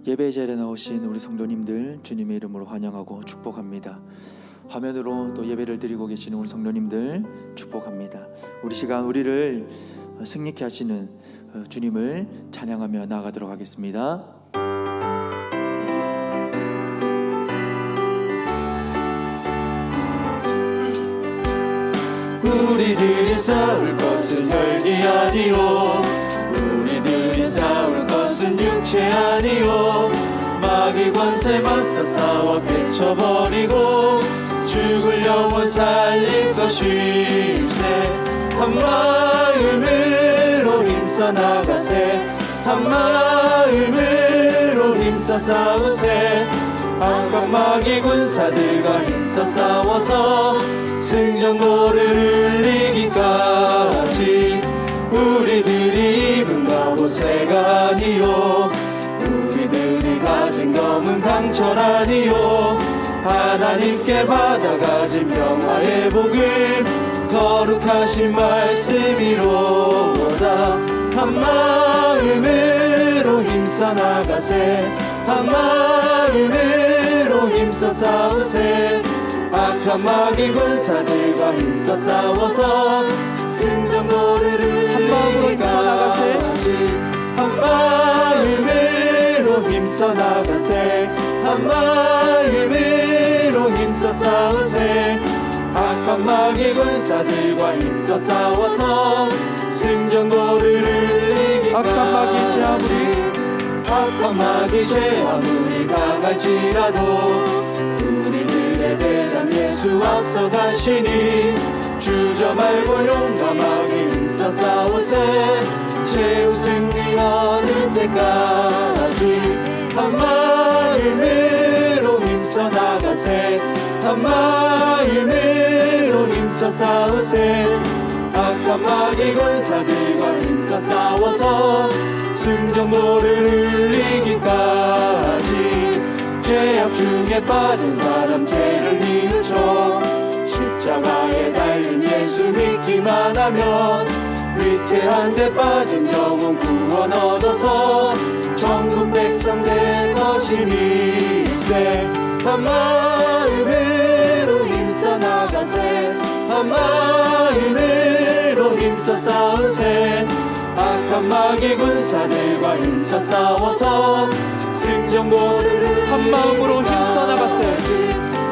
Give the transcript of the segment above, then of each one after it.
예배 자리에 나오신 우리 성도님들 주님의 이름으로 환영하고 축복합니다. 화면으로 또 예배를 드리고 계시는 우리 성도님들 축복합니다. 우리 시간 우리를 승리케 하시는 주님을 찬양하며 나아가도록 하겠습니다. 우리들이 싸울 것은 혈기 아니요, 우리들이 싸울 것은 육체 아니요, 마귀 권세 맞서 싸워 깨쳐버리고 죽을 영혼 살릴 것일세. 한 마음으로 힘써 나가세, 한 마음으로 힘써 싸우세. 악한 마귀 군사들과 힘써 싸워서 승전보를 이기기까지. 우리들이 입은 갑옷새가 아니요, 우리들이 가진 검은 강철 아니요, 하나님께 받아가진 평화의 복음 거룩하신 말씀이로다. 한 마음으로 힘써 나가세, 한 마음으로 힘써 싸우세. 악한 마귀 군사들과 힘써 싸워서 승전보를 한 마음으로 힘써 나가세, 한 마음으로 힘써 나가세, 한 마음으로 힘써 싸우세. 악한 마귀 군사들과 힘써 싸워서 승전보를 이기까지. 악한 마귀 죄 아무리, 악한 마귀 죄 아무리 강할지라도 우리들의 대장 예수 앞서 가시니 주저 말고 용감하게 힘써 싸우세. 최후 승리 얻을 때까지. 한 마음으로 힘써 나가세, 한 마음으로 힘써 싸우세. 악한 마귀 군사들과 힘써 싸워서 승전보를 이기기까지. 죄악 중에 빠진 사람 죄를 뉘우쳐 십자가에 달린 예수 믿기만 하면 위태한 데 빠진 영혼 구원 얻어서 천국 백성 될 것이니세. 한 마음으로 힘써 나가세, 한 마음으로 힘써 싸우세. 악한 마귀 군사들과 힘써 싸워서 승전보를 한 마음으로 힘써 나가세,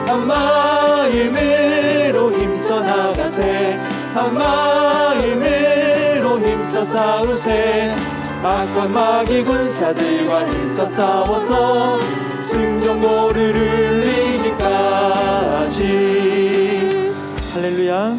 한 마음으로 힘써 나가세, 한 마음으로 힘써 싸우세. 악한 마귀 군사들과 힘써 싸워서 승전보를 이기기까지. 할렐루야.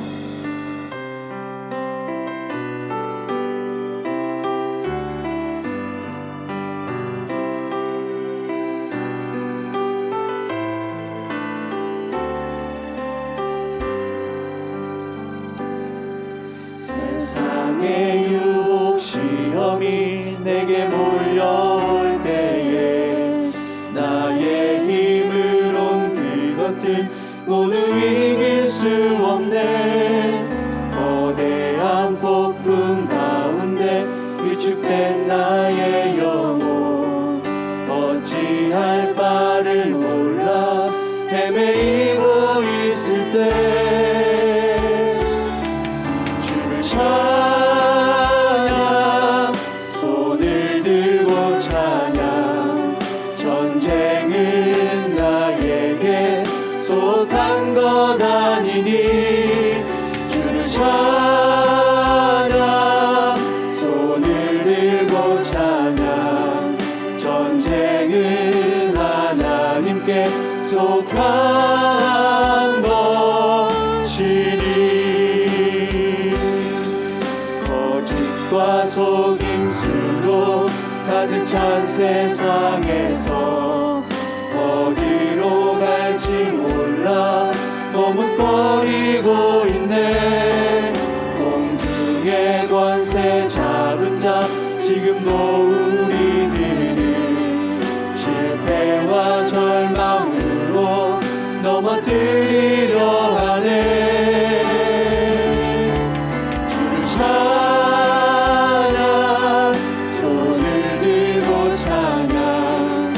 세상의 유혹 시험이 내게 몰려올 때에 나의 힘으론 그것들 모두 이길 수 없네. 거대한 폭풍 가운데 위축된 나의 영혼 어찌할 바를 몰라 헤매이고 있을 때 주를 찬양, 손을 들고 찬양. 전쟁은 나에게 속한 것 아니니 주를 찬양, 손을 들고 찬양. 전쟁은 하나님께 속한 것이니 거짓과 속임수로 가득 찬 세상에서 어디로 갈지 몰라 머뭇거리고 있네. 공중의 권세 잡은 자 지금도 우리들을 실패와 절망으로 넘어뜨리려 하네. 주를 찬양, 손을 들고 찬양.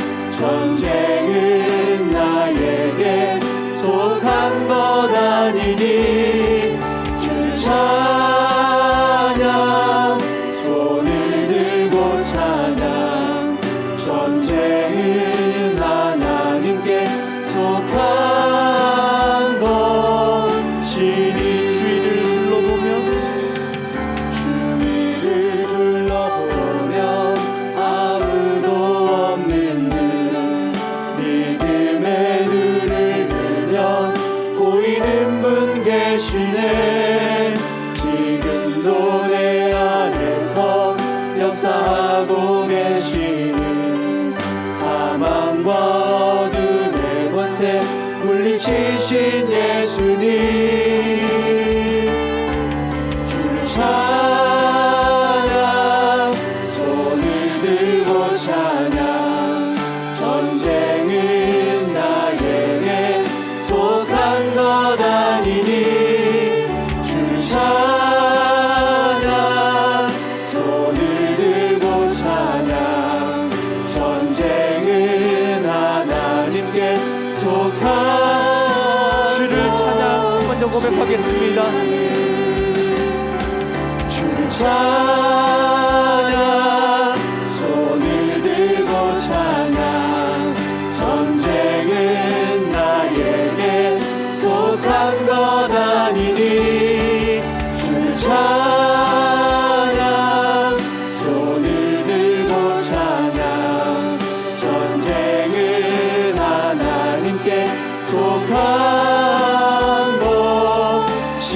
감싸고 계시는 사망과 어둠의 권세 물리치신 예수님 주를 찬양 손을 들고 찬양 전쟁은 나에게 속한 것 아니니 주를 찬양 손을 들고 찬양 전쟁은 하나님께 속한 주를 찬양 먼저 고백하겠습니다. 주를 찬양 손을 들고 찬양 전쟁은 나에게 속한 것 아니니 주를 찬양 손을 들고 찬양 전쟁은 하나님께 속한 것이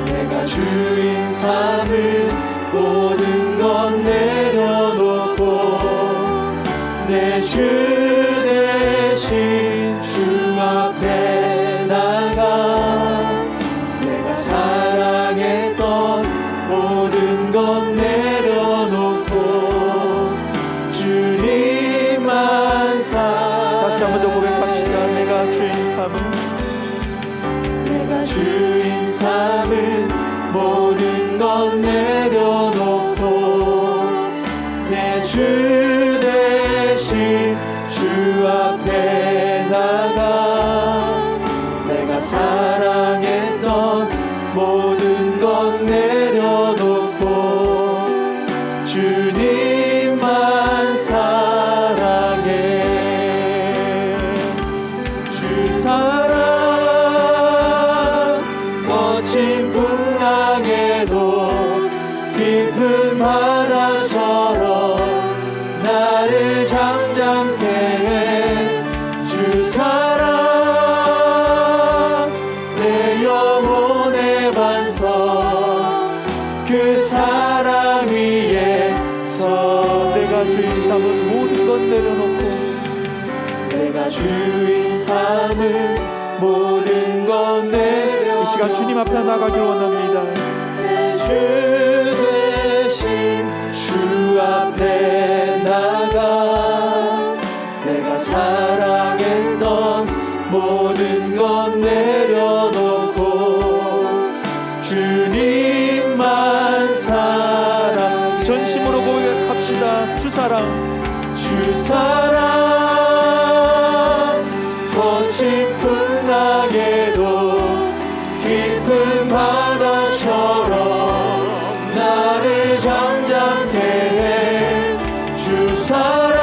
내가 주인 삼은 모든 것 내려놓고 내 주 대신 주 앞에 나가 내가 사랑했던 모든 것 내려놓고 주님만 다시 한 번 더 고백합시다. 내가 주인 삼은 모든 것 내려놓고 내 주 대신 주 앞에 나가 내가 사랑했던 모든 것 내려놓고 주님만 사랑해 주 사랑 거친 풍랑에도 깊은 바다처럼 나를 잠잠케 해 주 사랑 내 영혼의 반석 그 사랑 위에서 내가 주인 삼은 모든 것 내려놓고 내가 주인 삼은 모든 것 내려 이 시간 주님 앞에 나가길 원합니다. 내 주 대신 주 앞에 나가 내가 사랑했던 모든 것 내려놓고 주님만 사랑 전심으로 고백합시다. 주 사랑 거친 풍랑에도 깊은 바다처럼 나를 잠잠케 해 주 사랑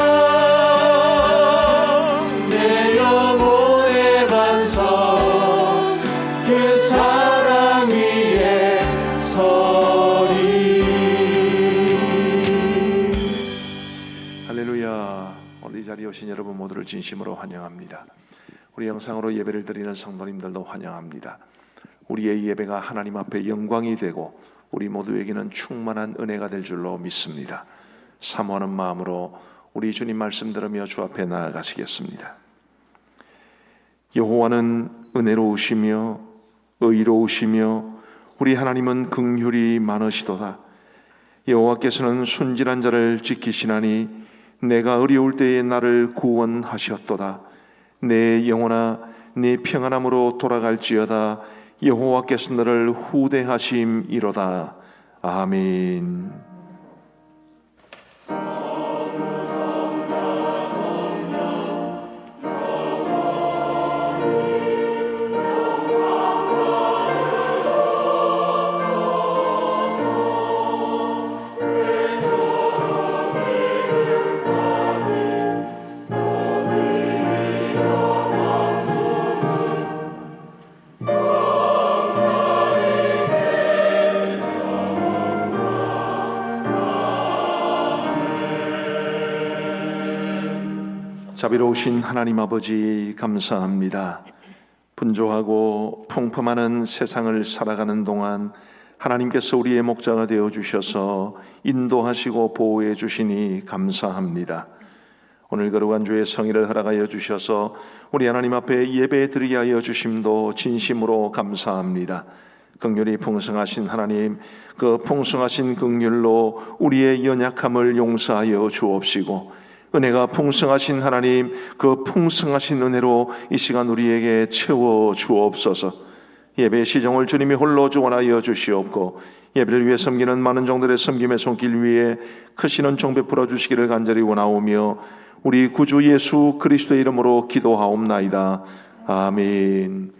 내 영혼의 반석 그 사랑 위에 서리. 할렐루야. 오늘 이 자리에 오신 여러분 모두를 진심으로 환영합니다. 우리 영상으로 예배를 드리는 성도님들도 환영합니다. 우리의 예배가 하나님 앞에 영광이 되고 우리 모두에게는 충만한 은혜가 될 줄로 믿습니다. 사모하는 마음으로 우리 주님 말씀 들으며 주 앞에 나아가시겠습니다. 여호와는 은혜로우시며 의로우시며 우리 하나님은 긍휼이 많으시도다. 여호와께서는 순진한 자를 지키시나니 내가 어려울 때에 나를 구원하셨도다. 내 영혼아 내 평안함으로 돌아갈지어다. 여호와께서 너를 후대하심이로다. 아멘. 자비로우신 하나님 아버지 감사합니다. 분주하고 풍성하는 세상을 살아가는 동안 하나님께서 우리의 목자가 되어 주셔서 인도하시고 보호해 주시니 감사합니다. 오늘 거룩한 주의 성의를 허락하여 주셔서 우리 하나님 앞에 예배 드리게 하여 주심도 진심으로 감사합니다. 긍휼이 풍성하신 하나님, 그 풍성하신 긍휼로 우리의 연약함을 용서하여 주옵시고, 은혜가 풍성하신 하나님, 그 풍성하신 은혜로 이 시간 우리에게 채워 주옵소서. 예배의 시정을 주님이 홀로 주관하여 주시옵고, 예배를 위해 섬기는 많은 종들의 섬김의 손길 위에 크시는 종 베풀어 주시기를 간절히 원하오며, 우리 구주 예수 그리스도의 이름으로 기도하옵나이다. 아멘.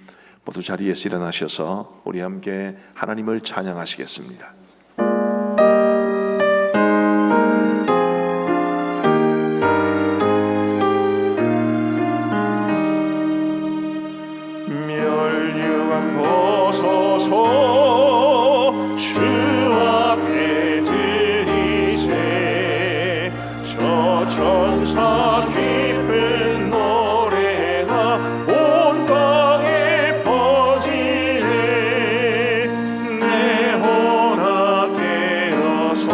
모두 자리에서 일어나셔서 우리 함께 하나님을 찬양하시겠습니다. 멸류관 벗어서 주 앞에 드리세. 저 천사 기쁜 노래가 온 땅에 퍼지네. 내 혼아 깨어서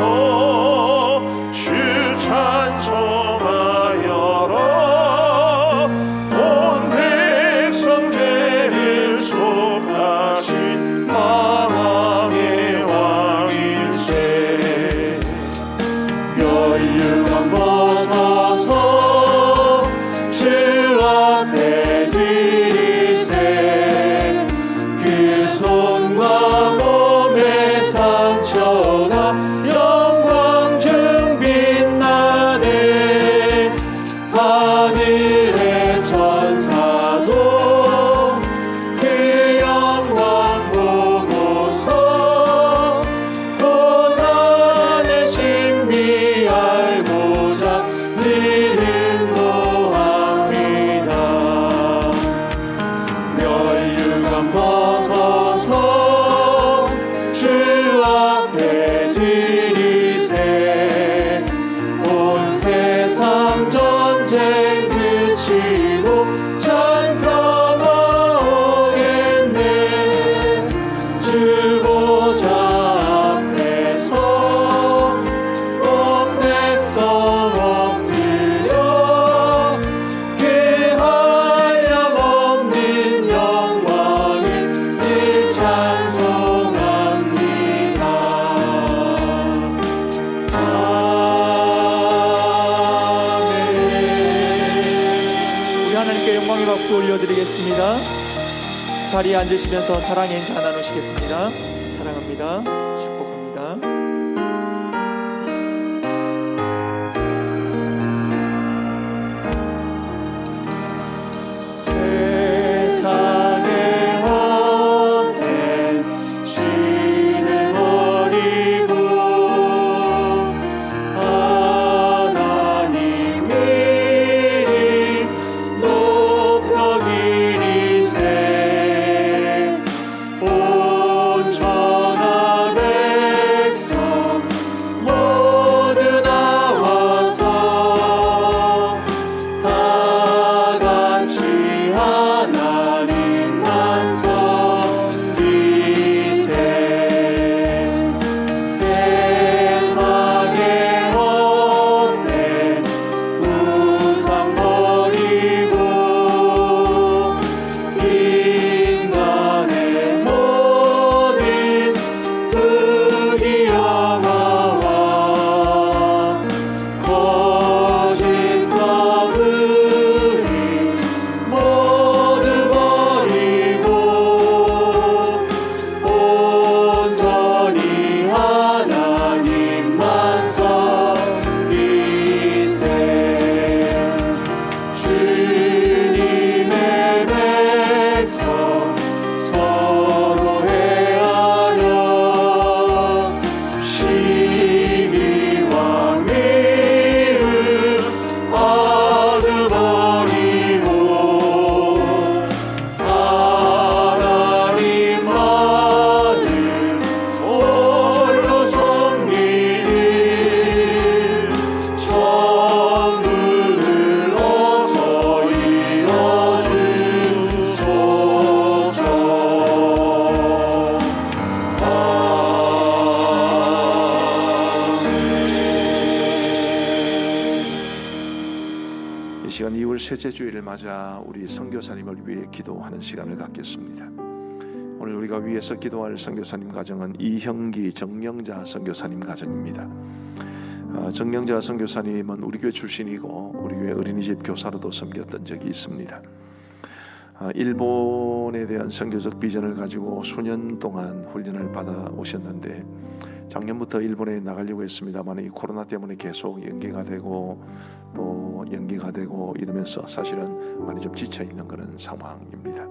주 찬송하여라. 온 백성 죄를 속하신 만왕의 왕일세. 멸류관 벗어서 주 앞에 드리세. 그 손과 몸의 상처가 영광 중 빛나네. 하늘의 천사도 그 영광 보고서 고난의 신비 알고자 늘 응모합니다. 멸류관 벗어서 주 앞에 드리세. 온 세상 전쟁 그치고 참 평화오겠네. 주 보좌 앞에서 온 백성 엎드려 그 한량없는 영광을 늘 찬송합니다. 우리 하나님께 영광의 박수 올려드리겠습니다. 자리에 앉으시면서 사랑의 인사 나누시겠습니다. 사랑합니다. 축복합니다. 세상의 헛된 신을 버리고 하나님 이름 높여 기리세. 온 천하 시간 2월 셋째 주일을 맞아 우리 선교사님을 위해 기도하는 시간을 갖겠습니다. 오늘 우리가 위해서 기도할 선교사님 가정은 이형기 정영자 선교사님 가정입니다. 정영자 선교사님은 우리 교회 출신이고 우리 교회 어린이집 교사로도 섬겼던 적이 있습니다. 일본에 대한 선교적 비전을 가지고 수년 동안 훈련을 받아 오셨는데 작년부터 일본에 나가려고 했습니다만 이 코로나 때문에 계속 연기가 되고 또 연기가 되고 이러면서 사실은 많이 좀 지쳐 있는 그런 상황입니다.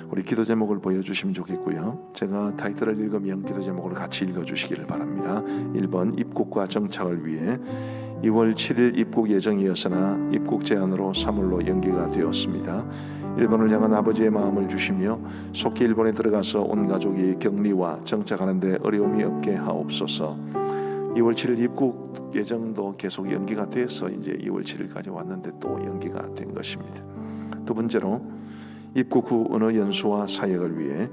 우리 기도 제목을 보여주시면 좋겠고요. 제가 타이틀을 읽으면 기도 제목을 같이 읽어주시기를 바랍니다. 1번 입국과 정착을 위해 2월 7일 입국 예정이었으나 입국 제한으로 3월로 연기가 되었습니다. 일본을 향한 아버지의 마음을 주시며 속히 일본에 들어가서 온 가족이 격리와 정착하는 데 어려움이 없게 하옵소서. 2월 7일 입국 예정도 계속 연기가 돼서 이제 2월 7일까지 왔는데 또 연기가 된 것입니다. 두 번째로 입국 후 언어 연수와 사역을 위해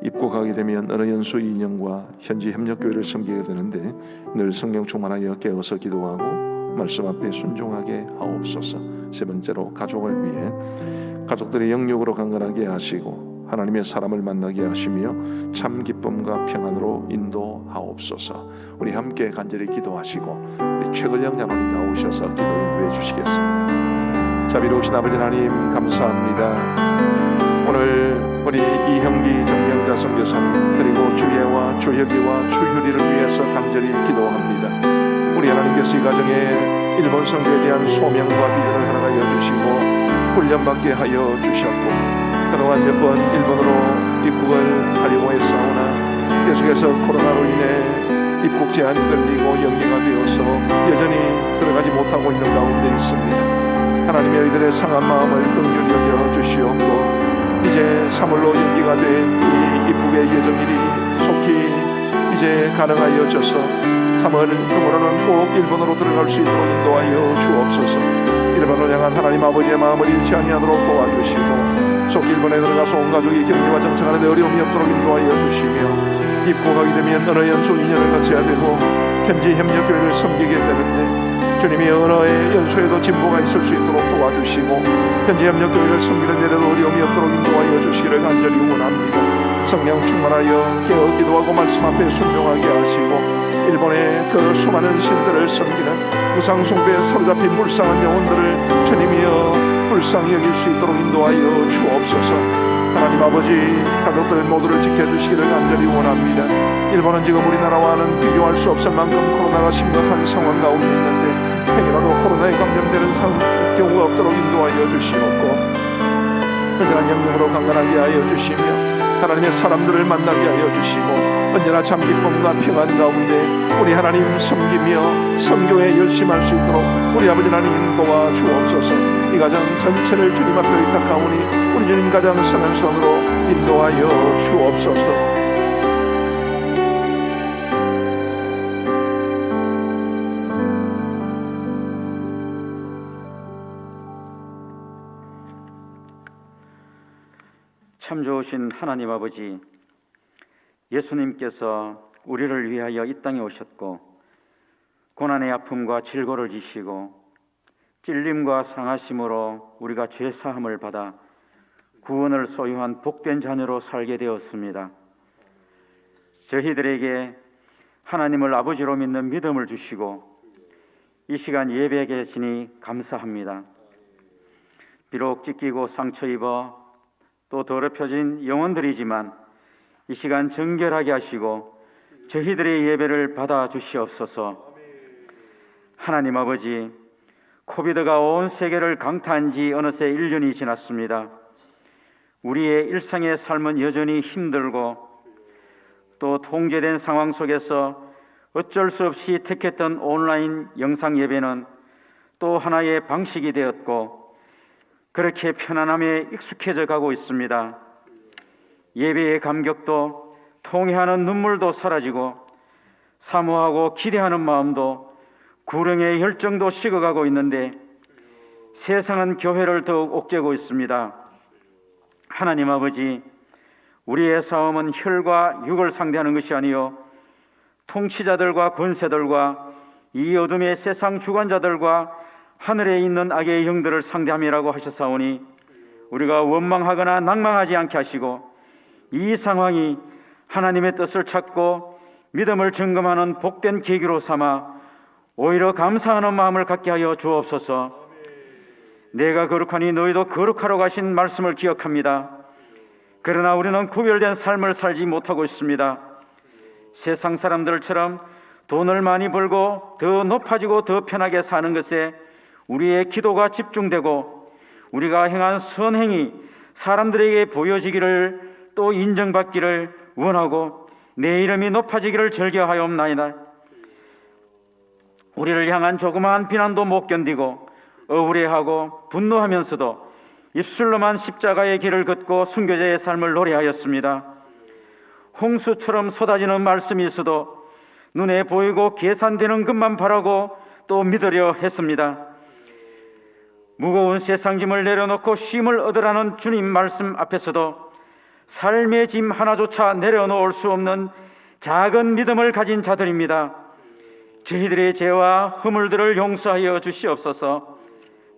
입국하게 되면 언어 연수 2년과 현지 협력교회를 섬기게 되는데 늘 성령 충만하여 깨어서 기도하고 말씀 앞에 순종하게 하옵소서. 세 번째로 가족을 위해 가족들의 영육으로 강건하게 하시고 하나님의 사람을 만나게 하시며 참 기쁨과 평안으로 인도하옵소서. 우리 함께 간절히 기도하시고 우리 최근령 장로님 나오셔서 기도 인도해 주시겠습니다. 자비로우신 아버지 하나님 감사합니다. 오늘 우리 이형기 정명자 선교사님 그리고 주혜와 주혁이와 주휴리를 위해서 간절히 기도합니다. 우리 하나님께서 이 가정에 일본 선교에 대한 소명과 비전을 허락하여 주시고 훈련받게 하여 주셨고 그동안 몇 번 일본으로 입국을 하려고 했사오나 계속해서 코로나로 인해 입국 제한이 걸리고 연기가 되어서 여전히 들어가지 못하고 있는 가운데 있습니다. 하나님의 이들의 상한 마음을 긍휼히 여겨 주시옵고 이제 3월로 연기가 된 이 입국의 예정일이 속히 이제 가능하여져서 3월 중으로는 꼭 일본으로 들어갈 수 있도록 인도하여 주옵소서. 일본을 향한 하나님 아버지의 마음을 잃지 아니하도록 도와주시고 속 일본에 들어가서 온 가족이 격리와 정착하는 데 어려움이 없도록 인도하여 주시며 입국하게 되면 언어 연수 2년을 거쳐야 되고 현지 협력교회를 섬기게 되는데 주님이 언어의 연수에도 진보가 있을 수 있도록 도와주시고 현지 협력교회를 섬기는 데에도 어려움이 없도록 인도하여 주시기를 간절히 원합니다. 성령 충만하여 깨어 기도하고 말씀 앞에 순종하게 하시고 일본의 그 수많은 신들을 섬기는 우상 숭배에 사로잡힌 불쌍한 영혼들을 주님이여 불쌍히 여길 수 있도록 인도하여 주옵소서. 하나님 아버지 가족들 모두를 지켜주시기를 간절히 원합니다. 일본은 지금 우리나라와는 비교할 수 없을 만큼 코로나가 심각한 상황 가운데 있는데 행여라도 코로나에 감염되는 경우가 없도록 인도하여 주시옵고 언제나 영능으로 강건하게 하여 주시며 하나님의 사람들을 만나게 하여 주시고 언제나 참 기쁨과 평안 가운데 우리 하나님 섬기며 선교에 열심할 수 있도록 우리 아버지 하나님 도와주옵소서. 이 가정 전체를 주님 앞에 의탁하오니 우리 주님 가장 선한 손으로 인도하여 주옵소서. 참 좋으신 하나님 아버지, 예수님께서 우리를 위하여 이 땅에 오셨고 고난의 아픔과 질고를 지시고 찔림과 상하심으로 우리가 죄 사함을 받아 구원을 소유한 복된 자녀로 살게 되었습니다. 저희들에게 하나님을 아버지로 믿는 믿음을 주시고 이 시간 예배에 계시니 감사합니다. 비록 찢기고 상처 입어 또 더럽혀진 영혼들이지만 이 시간 정결하게 하시고 저희들의 예배를 받아 주시옵소서. 하나님 아버지, 코비드가 온 세계를 강타한 지 어느새 1년이 지났습니다. 우리의 일상의 삶은 여전히 힘들고 또 통제된 상황 속에서 어쩔 수 없이 택했던 온라인 영상 예배는 또 하나의 방식이 되었고 그렇게 편안함에 익숙해져 가고 있습니다. 예배의 감격도 통회하는 눈물도 사라지고 사모하고 기대하는 마음도 구령의 열정도 식어가고 있는데 세상은 교회를 더욱 옥죄고 있습니다. 하나님 아버지, 우리의 싸움은 혈과 육을 상대하는 것이 아니요 통치자들과 권세들과 이 어둠의 세상 주관자들과 하늘에 있는 악의 영들을 상대함이라고 하셨사오니 우리가 원망하거나 낭망하지 않게 하시고 이 상황이 하나님의 뜻을 찾고 믿음을 점검하는 복된 계기로 삼아 오히려 감사하는 마음을 갖게 하여 주옵소서. 내가 거룩하니 너희도 거룩하라고 하신 말씀을 기억합니다. 그러나 우리는 구별된 삶을 살지 못하고 있습니다. 세상 사람들처럼 돈을 많이 벌고 더 높아지고 더 편하게 사는 것에 우리의 기도가 집중되고 우리가 행한 선행이 사람들에게 보여지기를 또 인정받기를 원하고 내 이름이 높아지기를 즐겨하옵나이다. 우리를 향한 조그마한 비난도 못 견디고 억울해하고 분노하면서도 입술로만 십자가의 길을 걷고 순교자의 삶을 노래하였습니다. 홍수처럼 쏟아지는 말씀이 있어도 눈에 보이고 계산되는 것만 바라고 또 믿으려 했습니다. 무거운 세상 짐을 내려놓고 쉼을 얻으라는 주님 말씀 앞에서도 삶의 짐 하나조차 내려놓을 수 없는 작은 믿음을 가진 자들입니다. 저희들의 죄와 허물들을 용서하여 주시옵소서.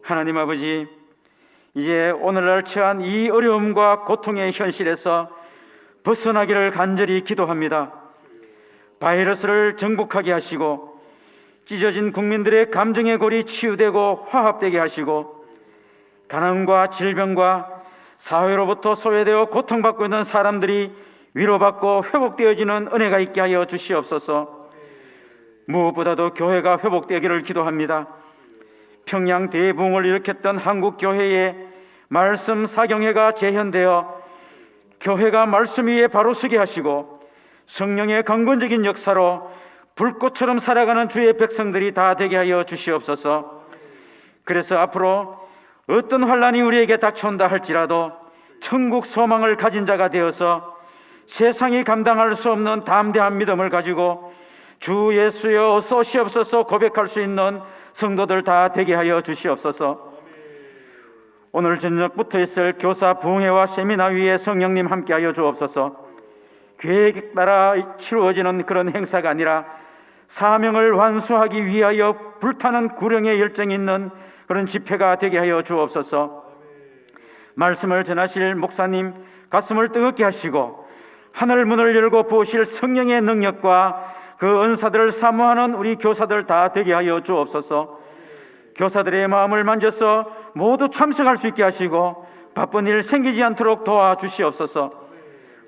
하나님 아버지, 이제 오늘날 처한 이 어려움과 고통의 현실에서 벗어나기를 간절히 기도합니다. 바이러스를 정복하게 하시고 찢어진 국민들의 감정의 골이 치유되고 화합되게 하시고 가난과 질병과 사회로부터 소외되어 고통받고 있는 사람들이 위로받고 회복되어지는 은혜가 있게 하여 주시옵소서. 무엇보다도 교회가 회복되기를 기도합니다. 평양 대부흥을 일으켰던 한국교회의 말씀 사경회가 재현되어 교회가 말씀 위에 바로 서게 하시고 성령의 강건적인 역사로 불꽃처럼 살아가는 주의 백성들이 다 되게 하여 주시옵소서. 그래서 앞으로 어떤 환난이 우리에게 닥쳐온다 할지라도 천국 소망을 가진 자가 되어서 세상이 감당할 수 없는 담대한 믿음을 가지고 주 예수여 어서 오시옵소서 고백할 수 있는 성도들 다 되게 하여 주시옵소서. 오늘 저녁부터 있을 교사 부흥회와 세미나 위에 성령님 함께하여 주옵소서. 계획 따라 치루어지는 그런 행사가 아니라 사명을 완수하기 위하여 불타는 구령의 열정이 있는 그런 집회가 되게 하여 주옵소서. 말씀을 전하실 목사님 가슴을 뜨겁게 하시고 하늘 문을 열고 부으실 성령의 능력과 그 은사들을 사모하는 우리 교사들 다 되게 하여 주옵소서. 교사들의 마음을 만져서 모두 참석할 수 있게 하시고 바쁜 일 생기지 않도록 도와주시옵소서.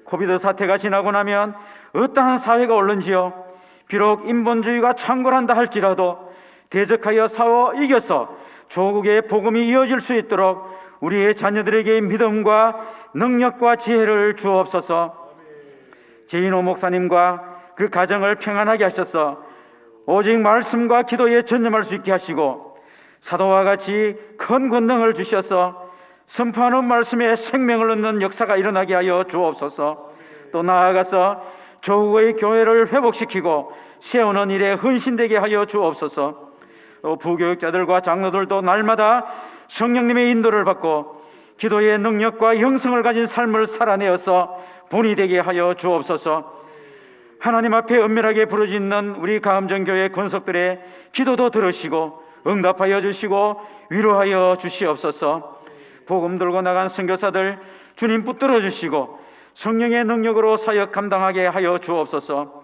코비드 사태가 지나고 나면 어떠한 사회가 올는지요. 비록 인본주의가 창궐한다 할지라도 대적하여 싸워 이겨서 조국의 복음이 이어질 수 있도록 우리의 자녀들에게 믿음과 능력과 지혜를 주옵소서. 제인호 목사님과 그 가정을 평안하게 하셔서 오직 말씀과 기도에 전념할 수 있게 하시고 사도와 같이 큰 권능을 주셔서 선포하는 말씀에 생명을 얻는 역사가 일어나게 하여 주옵소서. 또 나아가서 조국의 교회를 회복시키고 세우는 일에 헌신되게 하여 주옵소서. 또 부교육자들과 장로들도 날마다 성령님의 인도를 받고 기도의 능력과 영성을 가진 삶을 살아내어서 본이 되게 하여 주옵소서. 하나님 앞에 은밀하게 부르짖는 우리 가암정교회 권속들의 기도도 들으시고 응답하여 주시고 위로하여 주시옵소서. 복음 들고 나간 선교사들 주님 붙들어 주시고 성령의 능력으로 사역 감당하게 하여 주옵소서.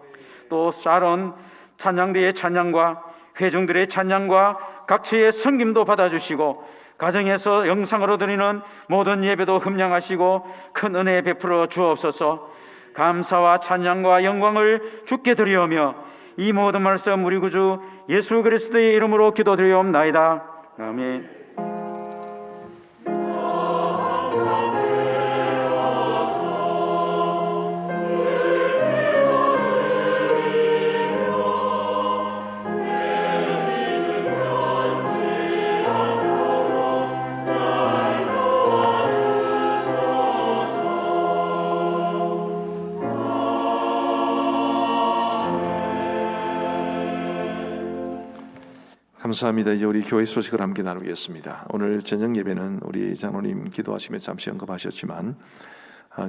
또 샤론 찬양대의 찬양과 회중들의 찬양과 각처의 섬김도 받아주시고 가정에서 영상으로 드리는 모든 예배도 흠량하시고 큰 은혜 베풀어 주옵소서. 감사와 찬양과 영광을 주께 드리오며 이 모든 말씀 우리 구주 예수 그리스도의 이름으로 기도드리옵나이다. 아멘. 감사합니다. 이제 우리 교회 소식을 함께 나누겠습니다. 오늘 저녁 예배는 우리 장로님 기도하시며 잠시 언급하셨지만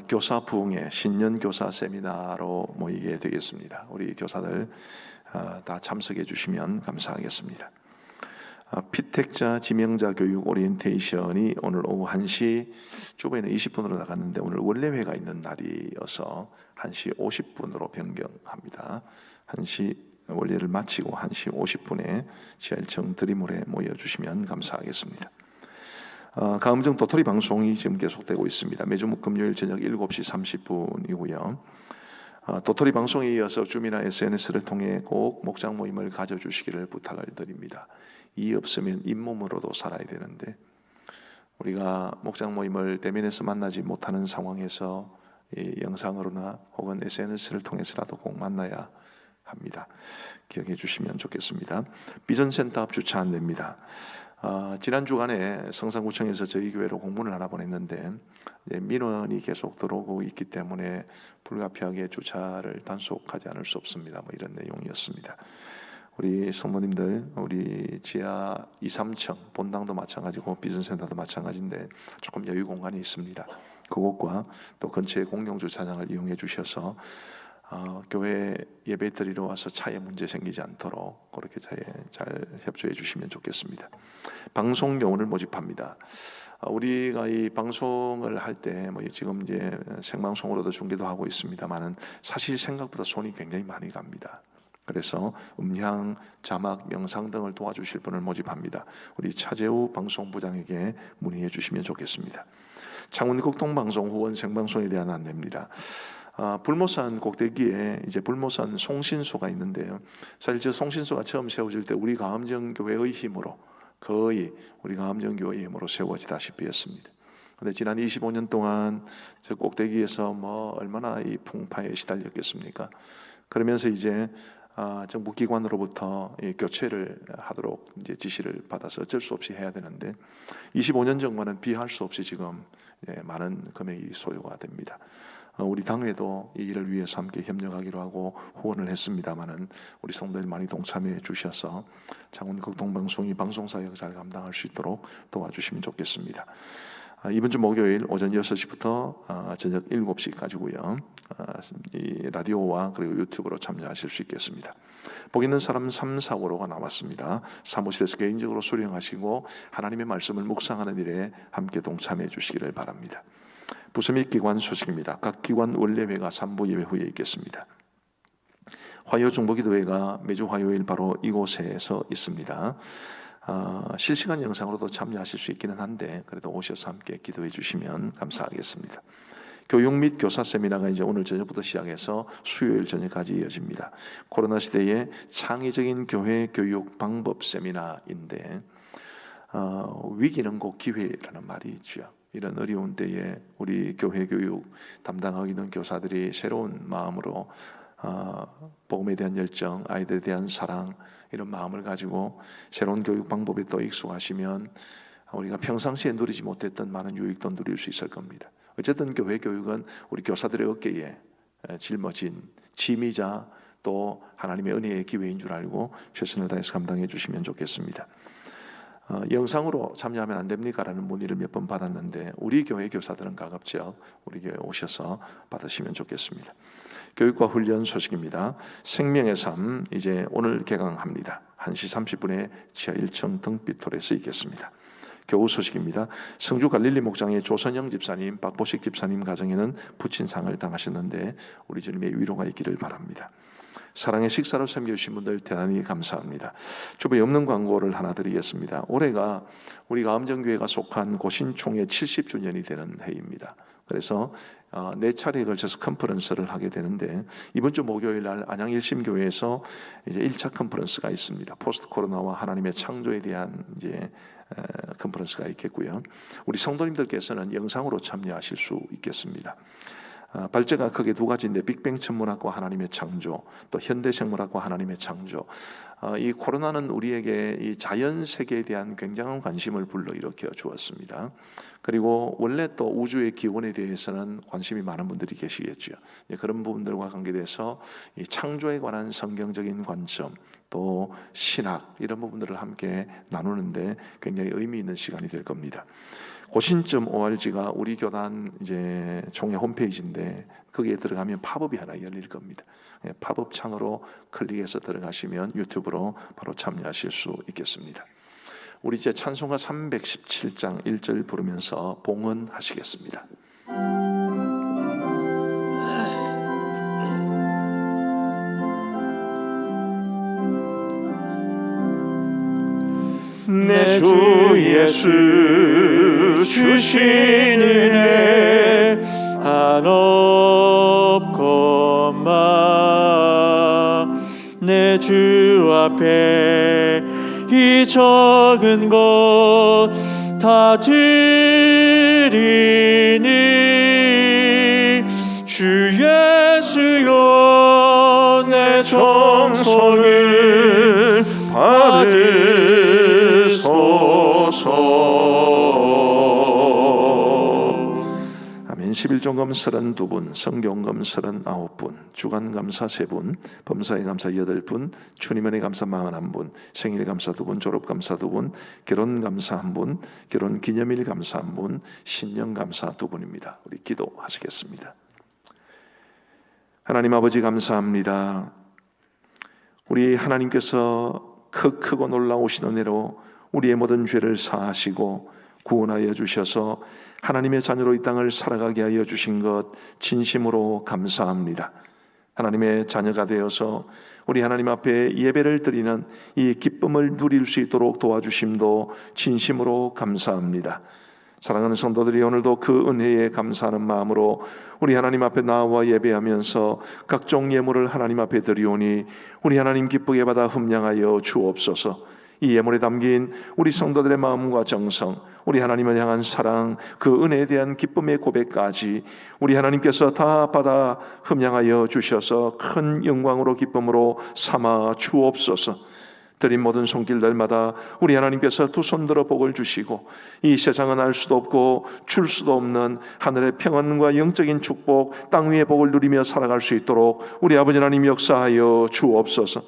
교사 부흥회 신년 교사 세미나로 모이게 되겠습니다. 우리 교사들 다 참석해 주시면 감사하겠습니다. 피택자 지명자 교육 오리엔테이션이 오늘 오후 1시 주변에 20분으로 나갔는데 오늘 원래회가 있는 날이어서 1시 50분으로 변경합니다. 1시 원래를 마치고 1시 50분에 지하일청 드림홀에 모여주시면 감사하겠습니다. 가음정 도토리 방송이 지금 계속되고 있습니다. 매주 금요일 저녁 7시 30분이고요. 도토리 방송에 이어서 줌이나 SNS를 통해 꼭 목장 모임을 가져주시기를 부탁을 드립니다. 이 없으면 잇몸으로도 살아야 되는데 우리가 목장 모임을 대면에서 만나지 못하는 상황에서 영상으로나 혹은 SNS를 통해서라도 꼭 만나야 합니다. 기억해 주시면 좋겠습니다. 비전센터 앞 주차 안내입니다. 지난 주간에 성산구청에서 저희 교회로 공문을 하나 보냈는데 민원이 계속 들어오고 있기 때문에 불가피하게 주차를 단속하지 않을 수 없습니다. 이런 내용이었습니다. 우리 성도님들, 우리 지하 2, 3층 본당도 마찬가지고 비전센터도 마찬가지인데 조금 여유 공간이 있습니다. 그곳과 또 근처의 공용 주차장을 이용해 주셔서 교회 예배 드리러 와서 차에 문제 생기지 않도록 그렇게 잘 협조해 주시면 좋겠습니다. 방송 요원을 모집합니다. 우리가 이 방송을 할 때 지금 이제 생방송으로도 중계도 하고 있습니다만은 사실 생각보다 손이 굉장히 많이 갑니다. 그래서 음향, 자막, 영상 등을 도와주실 분을 모집합니다. 우리 차재우 방송부장에게 문의해 주시면 좋겠습니다. 창원국동방송 후원 생방송에 대한 안내입니다. 불모산 꼭대기에 이제 불모산 송신소가 있는데요. 사실 저 송신소가 처음 세워질 때 우리 가암정교회의 힘으로 거의 우리 가암정교회의 힘으로 세워지다시피 했습니다. 그런데 지난 25년 동안 저 꼭대기에서 얼마나 이 풍파에 시달렸겠습니까? 그러면서 이제 정부기관으로부터 교체를 하도록 이제 지시를 받아서 어쩔 수 없이 해야 되는데 25년 전과는 비할 수 없이 지금 많은 금액이 소요가 됩니다. 우리 당회도 이 일을 위해서 함께 협력하기로 하고 후원을 했습니다만은 우리 성도들 많이 동참해 주셔서 창원극동방송이 방송사역 잘 감당할 수 있도록 도와주시면 좋겠습니다. 이번 주 목요일 오전 6시부터 저녁 7시까지고요. 이 라디오와 그리고 유튜브로 참여하실 수 있겠습니다. 복 있는 사람 3, 4호로가 나왔습니다. 사무실에서 개인적으로 수령하시고 하나님의 말씀을 묵상하는 일에 함께 동참해 주시기를 바랍니다. 부서 및 기관 소식입니다. 각 기관 원래회가 3부 예배 후에 있겠습니다. 화요 중보기도회가 매주 화요일 바로 이곳에서 있습니다. 실시간 영상으로도 참여하실 수 있기는 한데 그래도 오셔서 함께 기도해 주시면 감사하겠습니다. 교육 및 교사 세미나가 이제 오늘 저녁부터 시작해서 수요일 저녁까지 이어집니다. 코로나 시대의 창의적인 교회 교육 방법 세미나인데 위기는 곧 기회라는 말이 있죠. 이런 어려운 때에 우리 교회 교육 담당하고 있는 교사들이 새로운 마음으로 복음에 대한 열정, 아이들에 대한 사랑 이런 마음을 가지고 새로운 교육 방법에 또 익숙하시면 우리가 평상시에 누리지 못했던 많은 유익도 누릴 수 있을 겁니다. 어쨌든 교회 교육은 우리 교사들의 어깨에 짊어진 짐이자 또 하나님의 은혜의 기회인 줄 알고 최선을 다해서 감당해 주시면 좋겠습니다. 영상으로 참여하면 안 됩니까? 라는 문의를 몇 번 받았는데 우리 교회 교사들은 가급적 우리 교회 오셔서 받으시면 좋겠습니다. 교육과 훈련 소식입니다. 생명의 삶 이제 오늘 개강합니다. 1시 30분에 지하 1층 등빛홀에서 있겠습니다. 교우 소식입니다. 성주 갈릴리 목장의 조선영 집사님, 박보식 집사님 가정에는 부친상을 당하셨는데 우리 주님의 위로가 있기를 바랍니다. 사랑의 식사로 섬겨주신 분들 대단히 감사합니다. 주변에 없는 광고를 하나 드리겠습니다. 올해가 우리 가암정교회가 속한 고신총회 70주년이 되는 해입니다. 그래서 네 차례에 걸쳐서 컨퍼런스를 하게 되는데 이번 주 목요일 날 안양 일심교회에서 이제 1차 컨퍼런스가 있습니다. 포스트 코로나와 하나님의 창조에 대한 이제 컨퍼런스가 있겠고요. 우리 성도님들께서는 영상으로 참여하실 수 있겠습니다. 발제가 크게 두 가지인데 빅뱅 천문학과 하나님의 창조, 또 현대생물학과 하나님의 창조. 이 코로나는 우리에게 이 자연 세계에 대한 굉장한 관심을 불러일으켜 주었습니다. 그리고 원래 또 우주의 기원에 대해서는 관심이 많은 분들이 계시겠죠. 그런 부분들과 관계돼서 이 창조에 관한 성경적인 관점, 또 신학 이런 부분들을 함께 나누는데 굉장히 의미 있는 시간이 될 겁니다. 고신.org가 우리 교단 이제 총회 홈페이지인데 거기에 들어가면 팝업이 하나 열릴 겁니다. 팝업 창으로 클릭해서 들어가시면 유튜브로 바로 참여하실 수 있겠습니다. 우리 이제 찬송가 317장 1절 부르면서 봉헌하시겠습니다. 내 주 예수 주신 은혜 한없건만 내 주 앞에 이 적은 것 다 드리니 주 예수여 내 정성을 받으소서. 아멘. 11종금 32분, 성경금 39분, 주간감사 3분, 범사의 감사 8분, 주님의 감사 41분, 생일 감사 2분, 졸업감사 2분, 결혼감사 1분, 결혼기념일 감사 1분, 신년감사 2분입니다. 우리 기도하시겠습니다. 하나님 아버지 감사합니다. 우리 하나님께서 크고 놀라우신 은혜로 우리의 모든 죄를 사하시고 구원하여 주셔서 하나님의 자녀로 이 땅을 살아가게 하여 주신 것 진심으로 감사합니다. 하나님의 자녀가 되어서 우리 하나님 앞에 예배를 드리는 이 기쁨을 누릴 수 있도록 도와주심도 진심으로 감사합니다. 사랑하는 성도들이 오늘도 그 은혜에 감사하는 마음으로 우리 하나님 앞에 나와 예배하면서 각종 예물을 하나님 앞에 드리오니 우리 하나님 기쁘게 받아 흠량하여 주옵소서. 이 예물에 담긴 우리 성도들의 마음과 정성, 우리 하나님을 향한 사랑, 그 은혜에 대한 기쁨의 고백까지 우리 하나님께서 다 받아 흠량하여 주셔서 큰 영광으로 기쁨으로 삼아 주옵소서. 드린 모든 손길들마다 우리 하나님께서 두 손 들어 복을 주시고 이 세상은 알 수도 없고 줄 수도 없는 하늘의 평안과 영적인 축복, 땅 위의 복을 누리며 살아갈 수 있도록 우리 아버지 하나님 역사하여 주옵소서.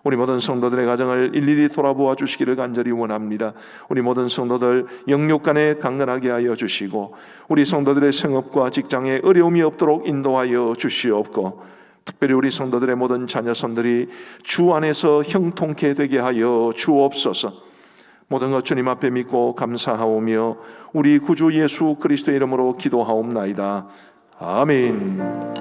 우리 모든 성도들의 가정을 일일이 돌아보아 주시기를 간절히 원합니다. 우리 모든 성도들 영육간에 강건하게 하여 주시고 우리 성도들의 생업과 직장에 어려움이 없도록 인도하여 주시옵고 특별히 우리 성도들의 모든 자녀손들이 주 안에서 형통케 되게 하여 주옵소서. 모든 것 주님 앞에 믿고 감사하오며 우리 구주 예수 그리스도의 이름으로 기도하옵나이다. 아멘.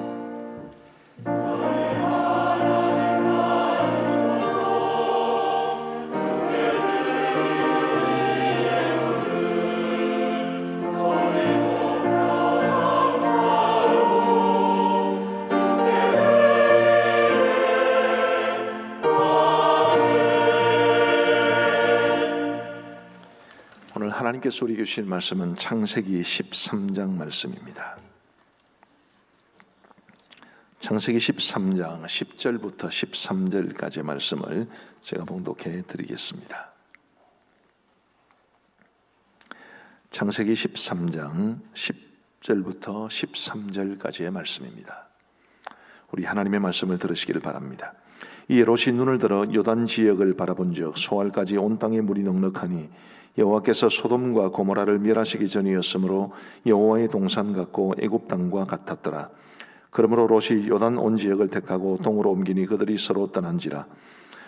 오늘 하나님께서 우리에게 주신 말씀은 창세기 13장 말씀입니다. 창세기 13장 10절부터 13절까지의 말씀을 제가 봉독해 드리겠습니다. 창세기 13장 10절부터 13절까지의 말씀입니다. 우리 하나님의 말씀을 들으시기를 바랍니다. 이에 롯이 눈을 들어 요단 지역을 바라본즉 소알까지 온 땅에 물이 넉넉하니 여호와께서 소돔과 고모라를 멸하시기 전이었으므로 여호와의 동산 같고 애굽 땅과 같았더라. 그러므로 롯이 요단 온 지역을 택하고 동으로 옮기니 그들이 서로 떠난지라.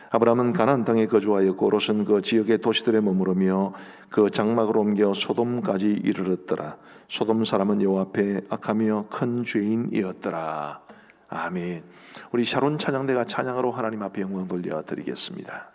아브라함은 가나안 땅에 거주하였고 롯은 그 지역의 도시들에 머무르며 그 장막으로 옮겨 소돔까지 이르렀더라. 소돔 사람은 여호와 앞에 악하며 큰 죄인이었더라. 아멘. 우리 샤론 찬양대가 찬양으로 하나님 앞에 영광 돌려드리겠습니다.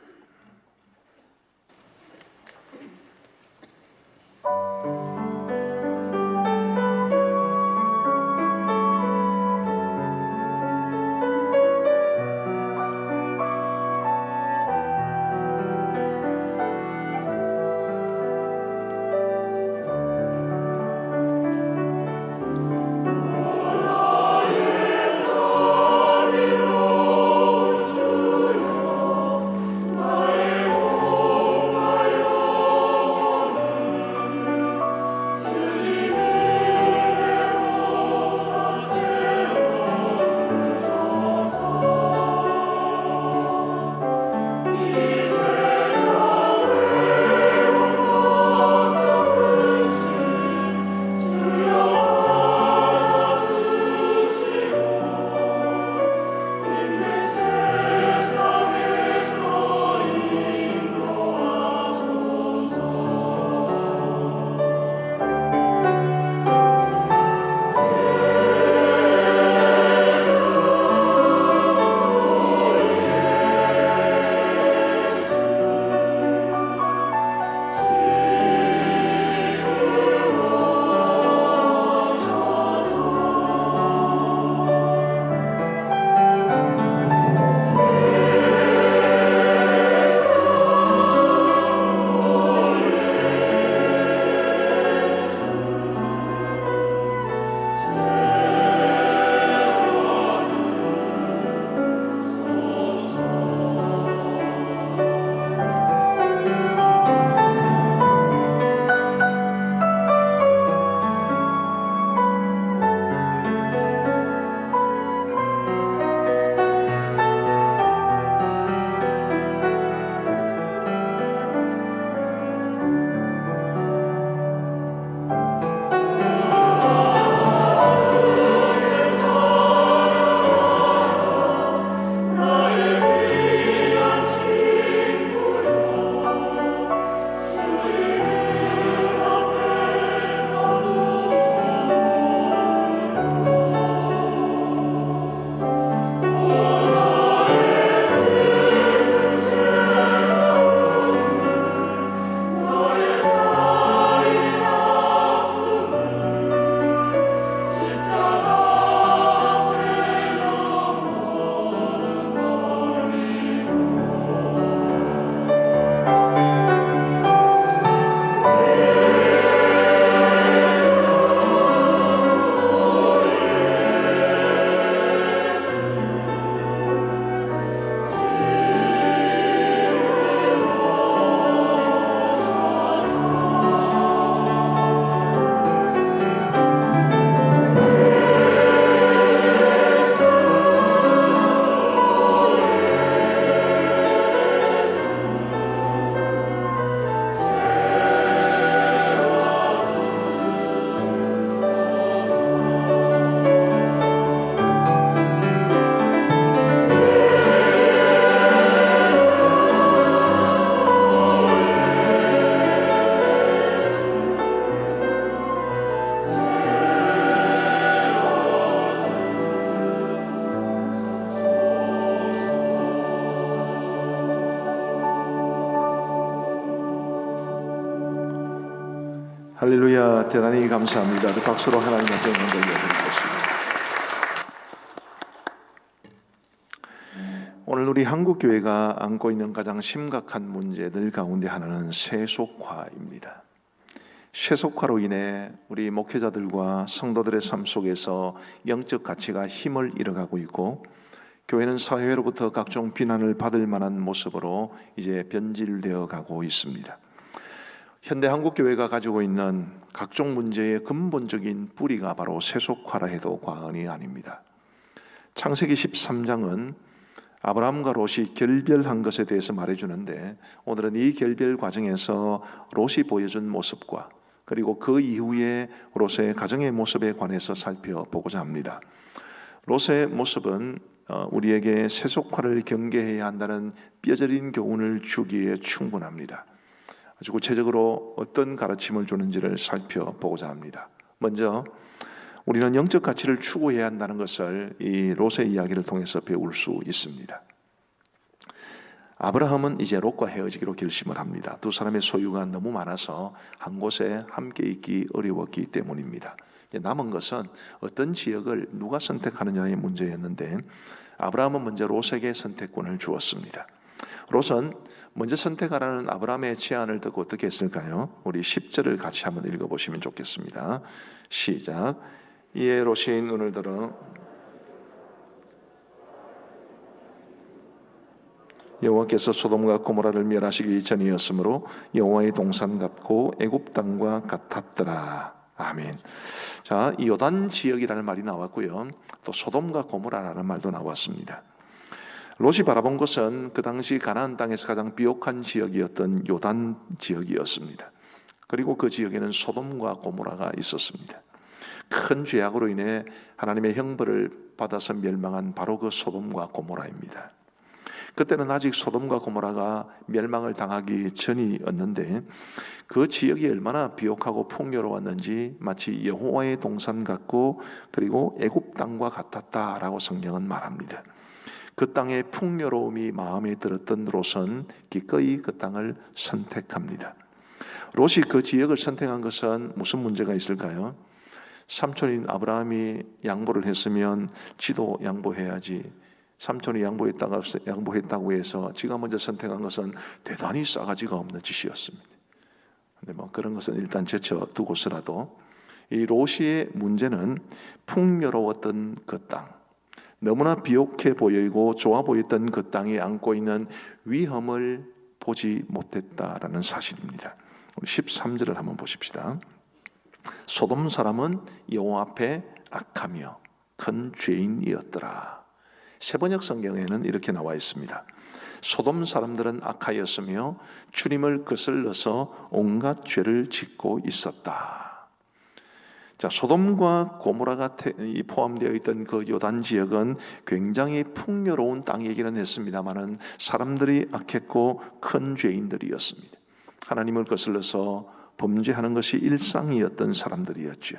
할렐루야. 대단히 감사합니다. 그 박수로 하나님 앞에 있는 걸 예배드리겠습니다. 오늘 우리 한국교회가 안고 있는 가장 심각한 문제들 가운데 하나는 세속화입니다. 세속화로 인해 우리 목회자들과 성도들의 삶 속에서 영적 가치가 힘을 잃어가고 있고, 교회는 사회로부터 각종 비난을 받을 만한 모습으로 이제 변질되어 가고 있습니다. 현대 한국교회가 가지고 있는 각종 문제의 근본적인 뿌리가 바로 세속화라 해도 과언이 아닙니다. 창세기 13장은 아브라함과 롯이 결별한 것에 대해서 말해주는데, 오늘은 이 결별 과정에서 롯이 보여준 모습과 그리고 그 이후에 롯의 가정의 모습에 관해서 살펴보고자 합니다. 롯의 모습은 우리에게 세속화를 경계해야 한다는 뼈저린 교훈을 주기에 충분합니다. 아주 구체적으로 어떤 가르침을 주는지를 살펴보고자 합니다. 먼저 우리는 영적 가치를 추구해야 한다는 것을 이 롯의 이야기를 통해서 배울 수 있습니다. 아브라함은 이제 롯과 헤어지기로 결심을 합니다. 두 사람의 소유가 너무 많아서 한 곳에 함께 있기 어려웠기 때문입니다. 남은 것은 어떤 지역을 누가 선택하느냐의 문제였는데, 아브라함은 먼저 롯에게 선택권을 주었습니다. 롯은 먼저 선택하라는 아브라함의 제안을 듣고 어떻게 했을까요? 우리 10절을 같이 한번 읽어보시면 좋겠습니다. 시작. 이에 롯이 눈을 들어 여호와께서 소돔과 고모라를 멸하시기 전이었으므로 여호와의 동산 같고 애굽 땅과 같았더라. 아멘. 자, 이 요단 지역이라는 말이 나왔고요, 또 소돔과 고모라라는 말도 나왔습니다. 롯이 바라본 것은 그 당시 가나안 땅에서 가장 비옥한 지역이었던 요단 지역이었습니다. 그리고 그 지역에는 소돔과 고모라가 있었습니다. 큰 죄악으로 인해 하나님의 형벌을 받아서 멸망한 바로 그 소돔과 고모라입니다. 그때는 아직 소돔과 고모라가 멸망을 당하기 전이었는데, 그 지역이 얼마나 비옥하고 풍요로웠는지 마치 여호와의 동산 같고 그리고 애굽 땅과 같았다라고 성경은 말합니다. 그 땅의 풍요로움이 마음에 들었던 롯은 기꺼이 그 땅을 선택합니다. 롯이 그 지역을 선택한 것은 무슨 문제가 있을까요? 삼촌인 아브라함이 양보를 했으면 지도 양보해야지, 삼촌이 양보했다고 해서 지가 먼저 선택한 것은 대단히 싸가지가 없는 짓이었습니다. 근데 그런 것은 일단 제쳐두고서라도 이 롯의 문제는 풍요로웠던 그 땅, 너무나 비옥해 보이고 좋아 보였던 그 땅이 안고 있는 위험을 보지 못했다라는 사실입니다. 우리 13절을 한번 보십시다. 소돔 사람은 여호와 앞에 악하며 큰 죄인이었더라. 세번역 성경에는 이렇게 나와 있습니다. 소돔 사람들은 악하였으며 주님을 거슬러서 온갖 죄를 짓고 있었다. 자, 소돔과 고모라가 포함되어 있던 그 요단 지역은 굉장히 풍요로운 땅이기는 했습니다마는 사람들이 악했고 큰 죄인들이었습니다. 하나님을 거슬러서 범죄하는 것이 일상이었던 사람들이었죠.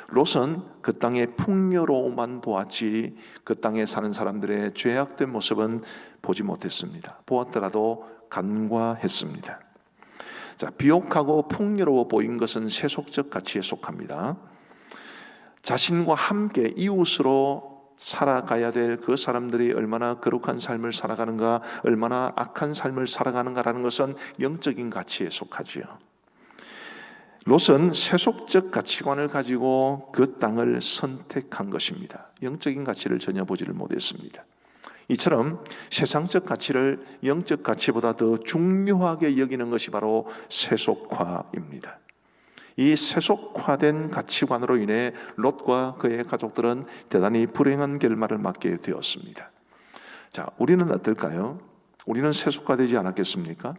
롯은 그 땅의 풍요로움만 보았지 그 땅에 사는 사람들의 죄악된 모습은 보지 못했습니다. 보았더라도 간과했습니다. 자, 비옥하고 풍요로워 보인 것은 세속적 가치에 속합니다. 자신과 함께 이웃으로 살아가야 될 그 사람들이 얼마나 거룩한 삶을 살아가는가, 얼마나 악한 삶을 살아가는가라는 것은 영적인 가치에 속하지요. 롯은 세속적 가치관을 가지고 그 땅을 선택한 것입니다. 영적인 가치를 전혀 보지를 못했습니다. 이처럼 세상적 가치를 영적 가치보다 더 중요하게 여기는 것이 바로 세속화입니다. 이 세속화된 가치관으로 인해 롯과 그의 가족들은 대단히 불행한 결말을 맞게 되었습니다. 자, 우리는 어떨까요? 우리는 세속화되지 않았겠습니까?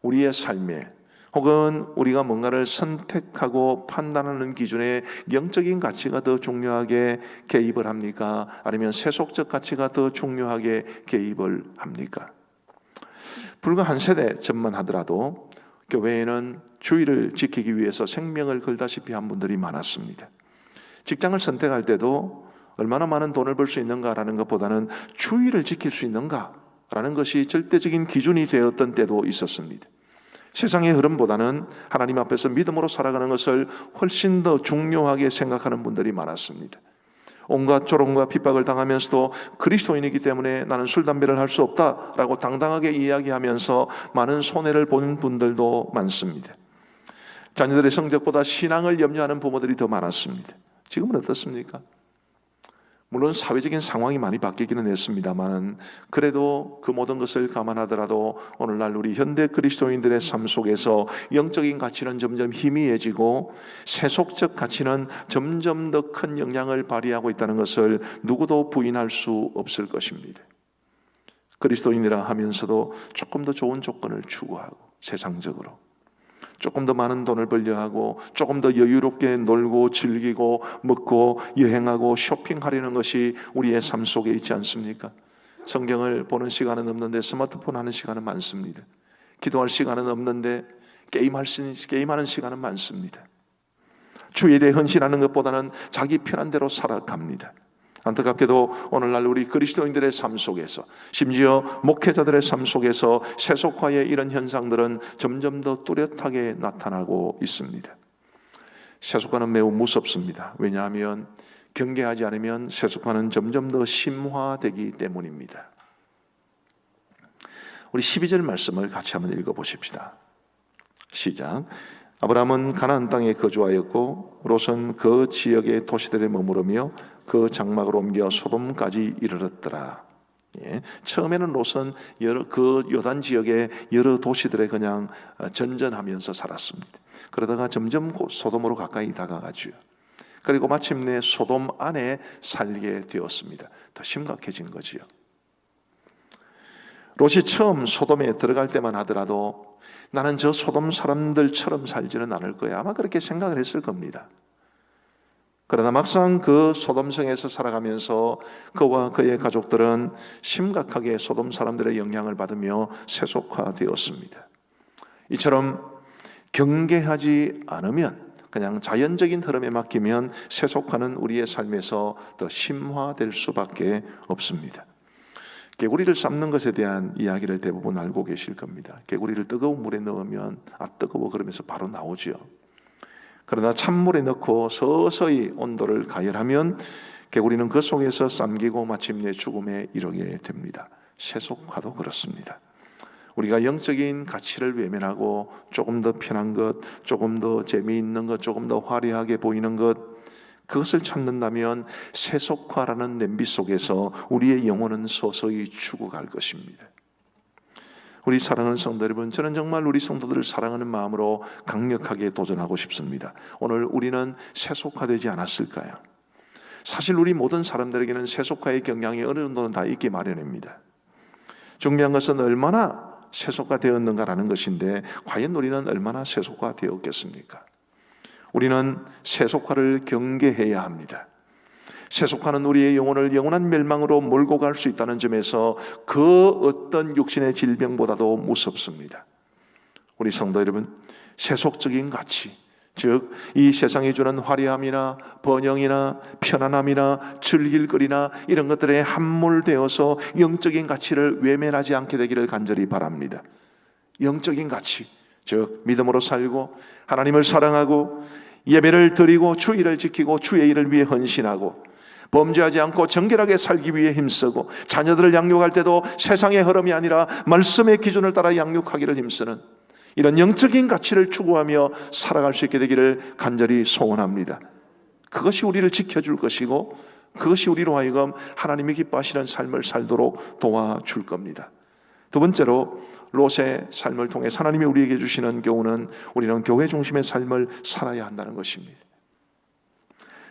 우리의 삶에 혹은 우리가 뭔가를 선택하고 판단하는 기준에 영적인 가치가 더 중요하게 개입을 합니까? 아니면 세속적 가치가 더 중요하게 개입을 합니까? 불과 한 세대 전만 하더라도 교회에는 주의를 지키기 위해서 생명을 걸다시피 한 분들이 많았습니다. 직장을 선택할 때도 얼마나 많은 돈을 벌 수 있는가라는 것보다는 주의를 지킬 수 있는가라는 것이 절대적인 기준이 되었던 때도 있었습니다. 세상의 흐름보다는 하나님 앞에서 믿음으로 살아가는 것을 훨씬 더 중요하게 생각하는 분들이 많았습니다. 온갖 조롱과 핍박을 당하면서도 그리스도인이기 때문에 나는 술, 담배를 할 수 없다라고 당당하게 이야기하면서 많은 손해를 보는 분들도 많습니다. 자녀들의 성적보다 신앙을 염려하는 부모들이 더 많았습니다. 지금은 어떻습니까? 물론 사회적인 상황이 많이 바뀌기는 했습니다만 그래도 그 모든 것을 감안하더라도 오늘날 우리 현대 그리스도인들의 삶 속에서 영적인 가치는 점점 희미해지고 세속적 가치는 점점 더 큰 영향을 발휘하고 있다는 것을 누구도 부인할 수 없을 것입니다. 그리스도인이라 하면서도 조금 더 좋은 조건을 추구하고 세상적으로 조금 더 많은 돈을 벌려 하고 조금 더 여유롭게 놀고 즐기고 먹고 여행하고 쇼핑하려는 것이 우리의 삶 속에 있지 않습니까? 성경을 보는 시간은 없는데 스마트폰 하는 시간은 많습니다. 기도할 시간은 없는데 게임하는 시간은 많습니다. 주일에 헌신하는 것보다는 자기 편한 대로 살아갑니다. 안타깝게도 오늘날 우리 그리스도인들의 삶 속에서 심지어 목회자들의 삶 속에서 세속화의 이런 현상들은 점점 더 뚜렷하게 나타나고 있습니다. 세속화는 매우 무섭습니다. 왜냐하면 경계하지 않으면 세속화는 점점 더 심화되기 때문입니다. 우리 12절 말씀을 같이 한번 읽어보십시다. 시작. 아브라함은 가나안 땅에 거주하였고 롯은 그 지역의 도시들에 머무르며 그 장막으로 옮겨 소돔까지 이르렀더라. 예. 처음에는 롯은 그 요단 지역의 여러 도시들에 그냥 전전하면서 살았습니다. 그러다가 점점 소돔으로 가까이 다가가죠. 그리고 마침내 소돔 안에 살게 되었습니다. 더 심각해진 거지요. 롯이 처음 소돔에 들어갈 때만 하더라도 나는 저 소돔 사람들처럼 살지는 않을 거야. 아마 그렇게 생각을 했을 겁니다. 그러나 막상 그 소돔성에서 살아가면서 그와 그의 가족들은 심각하게 소돔 사람들의 영향을 받으며 세속화되었습니다. 이처럼 경계하지 않으면 그냥 자연적인 흐름에 맡기면 세속화는 우리의 삶에서 더 심화될 수밖에 없습니다. 개구리를 삶는 것에 대한 이야기를 대부분 알고 계실 겁니다. 개구리를 뜨거운 물에 넣으면 뜨거워 그러면서 바로 나오죠. 그러나 찬물에 넣고 서서히 온도를 가열하면 개구리는 그 속에서 삶기고 마침내 죽음에 이르게 됩니다. 세속화도 그렇습니다. 우리가 영적인 가치를 외면하고 조금 더 편한 것, 조금 더 재미있는 것, 조금 더 화려하게 보이는 것, 그것을 찾는다면 세속화라는 냄비 속에서 우리의 영혼은 서서히 죽어갈 것입니다. 우리 사랑하는 성도 여러분, 저는 정말 우리 성도들을 사랑하는 마음으로 강력하게 도전하고 싶습니다. 오늘 우리는 세속화되지 않았을까요? 사실 우리 모든 사람들에게는 세속화의 경향이 어느 정도는 다 있기 마련입니다. 중요한 것은 얼마나 세속화되었는가라는 것인데 과연 우리는 얼마나 세속화되었겠습니까? 우리는 세속화를 경계해야 합니다. 세속화는 우리의 영혼을 영원한 멸망으로 몰고 갈 수 있다는 점에서 그 어떤 육신의 질병보다도 무섭습니다. 우리 성도 여러분, 세속적인 가치, 즉 이 세상이 주는 화려함이나 번영이나 편안함이나 즐길 거리나 이런 것들에 함몰되어서 영적인 가치를 외면하지 않게 되기를 간절히 바랍니다. 영적인 가치, 즉 믿음으로 살고 하나님을 사랑하고 예배를 드리고 주일을 지키고 주의 일을 위해 헌신하고 범죄하지 않고 정결하게 살기 위해 힘쓰고 자녀들을 양육할 때도 세상의 흐름이 아니라 말씀의 기준을 따라 양육하기를 힘쓰는 이런 영적인 가치를 추구하며 살아갈 수 있게 되기를 간절히 소원합니다. 그것이 우리를 지켜줄 것이고 그것이 우리로 하여금 하나님이 기뻐하시는 삶을 살도록 도와줄 겁니다. 두 번째로 롯의 삶을 통해 하나님이 우리에게 주시는 교훈은 우리는 교회 중심의 삶을 살아야 한다는 것입니다.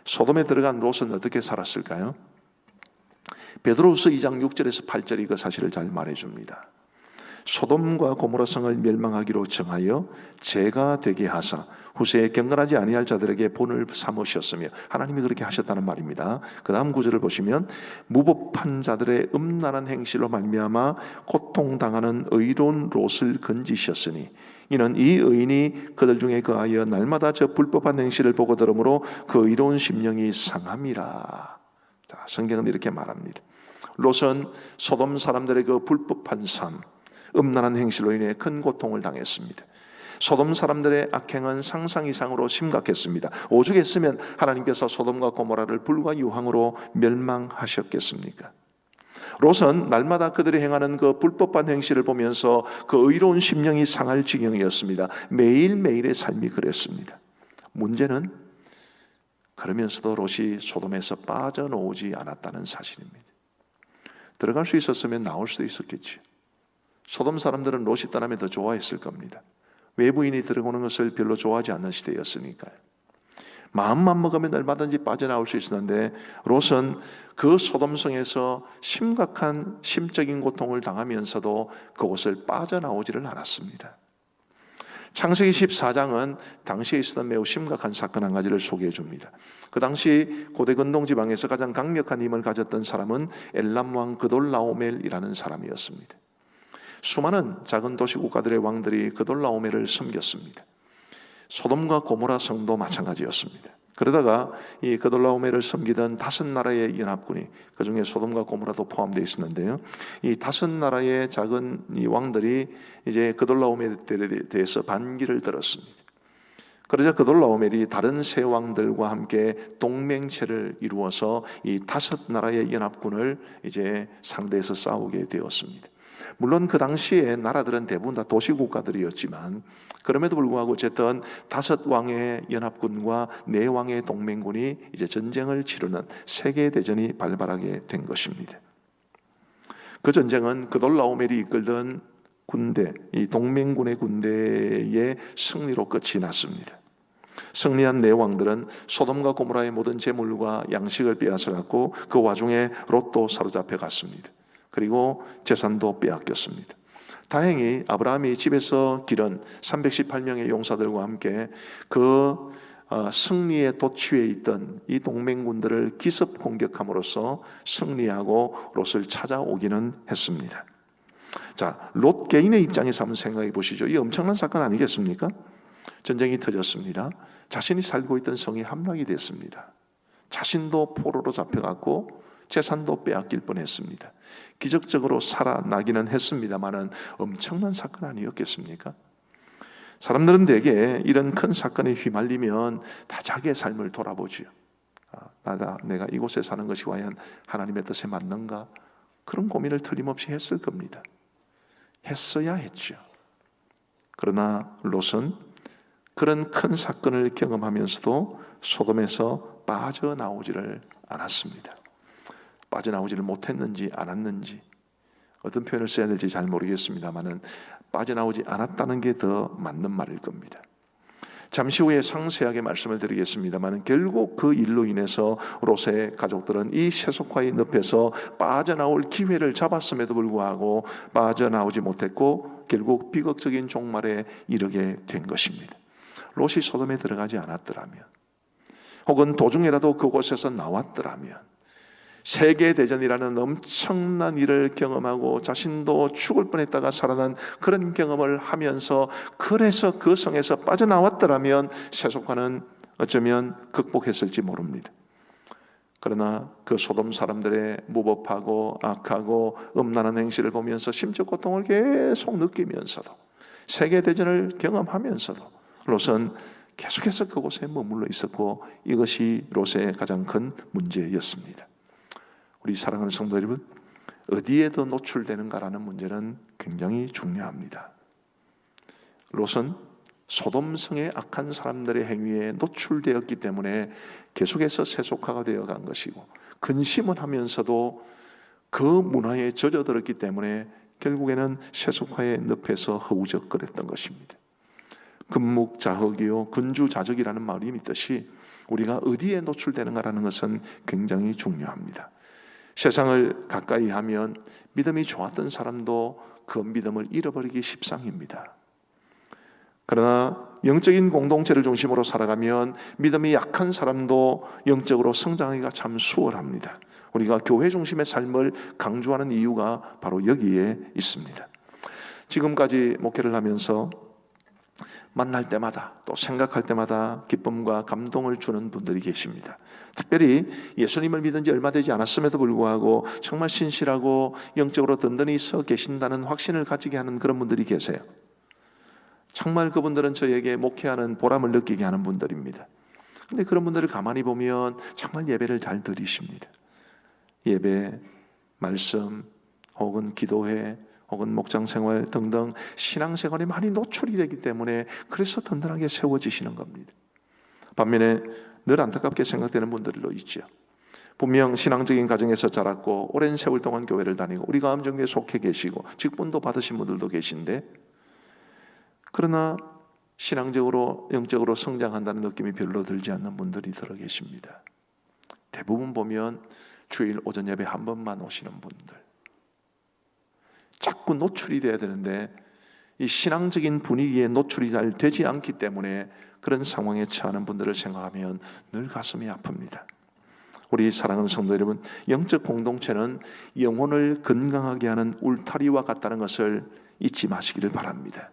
소돔에 들어간 롯은 어떻게 살았을까요? 베드로후서 2장 6절에서 8절이 그 사실을 잘 말해줍니다. 소돔과 고모라 성을 멸망하기로 정하여 죄가 되게 하사 후세에 경건하지 아니할 자들에게 본을 삼으셨으며, 하나님이 그렇게 하셨다는 말입니다. 그 다음 구절을 보시면 무법한 자들의 음란한 행실로 말미암아 고통당하는 의로운 롯을 건지셨으니 이는 이 의인이 그들 중에 거하여 날마다 저 불법한 행실을 보고 들으므로 그 의로운 심령이 상함이라. 자, 성경은 이렇게 말합니다. 롯은 소돔 사람들의 그 불법한 삶, 음란한 행실로 인해 큰 고통을 당했습니다. 소돔 사람들의 악행은 상상 이상으로 심각했습니다. 오죽했으면 하나님께서 소돔과 고모라를 불과 유황으로 멸망하셨겠습니까? 롯은 날마다 그들이 행하는 그 불법한 행실을 보면서 그 의로운 심령이 상할 지경이었습니다. 매일매일의 삶이 그랬습니다. 문제는 그러면서도 롯이 소돔에서 빠져나오지 않았다는 사실입니다. 들어갈 수 있었으면 나올 수도 있었겠죠. 소돔 사람들은 롯이 떠나면 더 좋아했을 겁니다. 외부인이 들어오는 것을 별로 좋아하지 않는 시대였으니까요. 마음만 먹으면 얼마든지 빠져나올 수 있었는데 롯은 그 소돔성에서 심각한 심적인 고통을 당하면서도 그곳을 빠져나오지를 않았습니다. 창세기 14장은 당시에 있었던 매우 심각한 사건 한 가지를 소개해 줍니다. 그 당시 고대 근동 지방에서 가장 강력한 힘을 가졌던 사람은 엘람 왕 그돌라오멜이라는 사람이었습니다. 수많은 작은 도시 국가들의 왕들이 그돌라오멜을 섬겼습니다. 소돔과 고모라 성도 마찬가지였습니다. 그러다가 이 그돌라오멜을 섬기던 5나라의 연합군이, 그 중에 소돔과 고모라도 포함되어 있었는데요, 이 5나라의 작은 이 왕들이 이제 그돌라오멜에 대해서 반기를 들었습니다. 그러자 그돌라오멜이 다른 세 왕들과 함께 동맹체를 이루어서 이 5나라의 연합군을 이제 상대해서 싸우게 되었습니다. 물론 그 당시에 나라들은 대부분 다 도시국가들이었지만 그럼에도 불구하고 어쨌든 5왕의 연합군과 4왕의 동맹군이 이제 전쟁을 치르는 세계대전이 발발하게 된 것입니다. 그 전쟁은 그돌라오멜이 이끌던 군대, 이 동맹군의 군대의 승리로 끝이 났습니다. 승리한 4왕들은 소돔과 고모라의 모든 재물과 양식을 빼앗아갔고 그 와중에 롯도 사로잡혀 갔습니다. 그리고 재산도 빼앗겼습니다. 다행히 아브라함이 집에서 기른 318명의 용사들과 함께 그 승리의 도취에 있던 이 동맹군들을 기습 공격함으로써 승리하고 롯을 찾아오기는 했습니다. 자, 롯 개인의 입장에서 한번 생각해 보시죠. 이 엄청난 사건 아니겠습니까? 전쟁이 터졌습니다. 자신이 살고 있던 성이 함락이 됐습니다. 자신도 포로로 잡혀갔고 재산도 빼앗길 뻔했습니다. 기적적으로 살아나기는 했습니다마는 엄청난 사건 아니었겠습니까? 사람들은 대개 이런 큰 사건에 휘말리면 다 자기의 삶을 돌아보지요. 내가 이곳에 사는 것이 과연 하나님의 뜻에 맞는가? 그런 고민을 틀림없이 했을 겁니다. 했어야 했죠. 그러나 롯은 그런 큰 사건을 경험하면서도 소돔에서 빠져나오지를 않았습니다. 빠져나오지를 못했는지 않았는지 어떤 표현을 써야 될지 잘 모르겠습니다만은 빠져나오지 않았다는 게 더 맞는 말일 겁니다. 잠시 후에 상세하게 말씀을 드리겠습니다만 결국 그 일로 인해서 롯의 가족들은 이 세속화의 늪에서 빠져나올 기회를 잡았음에도 불구하고 빠져나오지 못했고 결국 비극적인 종말에 이르게 된 것입니다. 롯이 소돔에 들어가지 않았더라면 혹은 도중에라도 그곳에서 나왔더라면 세계대전이라는 엄청난 일을 경험하고 자신도 죽을 뻔했다가 살아난 그런 경험을 하면서 그래서 그 성에서 빠져나왔더라면 세속화는 어쩌면 극복했을지 모릅니다. 그러나 그 소돔 사람들의 무법하고 악하고 음란한 행실을 보면서 심적 고통을 계속 느끼면서도 세계대전을 경험하면서도 롯은 계속해서 그곳에 머물러 있었고 이것이 롯의 가장 큰 문제였습니다. 우리 사랑하는 성도 여러분, 어디에 더 노출되는가라는 문제는 굉장히 중요합니다. 롯은 소돔성의 악한 사람들의 행위에 노출되었기 때문에 계속해서 세속화가 되어간 것이고 근심을 하면서도 그 문화에 젖어들었기 때문에 결국에는 세속화의 늪에서 허우적거렸던 것입니다. 금묵자흑이요 근주자적이라는 말이 있듯이 우리가 어디에 노출되는가라는 것은 굉장히 중요합니다. 세상을 가까이 하면 믿음이 좋았던 사람도 그 믿음을 잃어버리기 십상입니다. 그러나 영적인 공동체를 중심으로 살아가면 믿음이 약한 사람도 영적으로 성장하기가 참 수월합니다. 우리가 교회 중심의 삶을 강조하는 이유가 바로 여기에 있습니다. 지금까지 목회를 하면서 만날 때마다 또 생각할 때마다 기쁨과 감동을 주는 분들이 계십니다. 특별히 예수님을 믿은 지 얼마 되지 않았음에도 불구하고 정말 신실하고 영적으로 든든히 서 계신다는 확신을 가지게 하는 그런 분들이 계세요. 정말 그분들은 저에게 목회하는 보람을 느끼게 하는 분들입니다. 근데 그런 분들을 가만히 보면 정말 예배를 잘 드리십니다. 예배, 말씀, 혹은 기도회, 혹은 목장생활 등등 신앙생활에 많이 노출이 되기 때문에 그래서 든든하게 세워지시는 겁니다. 반면에 늘 안타깝게 생각되는 분들도 있죠. 분명 신앙적인 가정에서 자랐고 오랜 세월 동안 교회를 다니고 우리가 암정교회에 속해 계시고 직분도 받으신 분들도 계신데, 그러나 신앙적으로 영적으로 성장한다는 느낌이 별로 들지 않는 분들이 들어 계십니다. 대부분 보면 주일 오전 예배 한 번만 오시는 분들, 자꾸 노출이 돼야 되는데 이 신앙적인 분위기에 노출이 잘 되지 않기 때문에 그런 상황에 처하는 분들을 생각하면 늘 가슴이 아픕니다. 우리 사랑하는 성도 여러분, 영적 공동체는 영혼을 건강하게 하는 울타리와 같다는 것을 잊지 마시기를 바랍니다.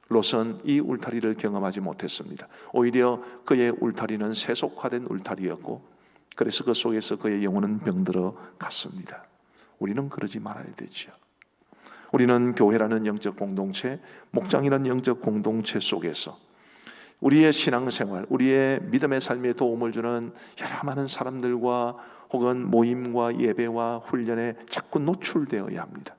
롯은 이 울타리를 경험하지 못했습니다. 오히려 그의 울타리는 세속화된 울타리였고, 그래서 그 속에서 그의 영혼은 병들어 갔습니다. 우리는 그러지 말아야 되죠. 우리는 교회라는 영적 공동체, 목장이라는 영적 공동체 속에서 우리의 신앙생활, 우리의 믿음의 삶에 도움을 주는 여러 많은 사람들과 혹은 모임과 예배와 훈련에 자꾸 노출되어야 합니다.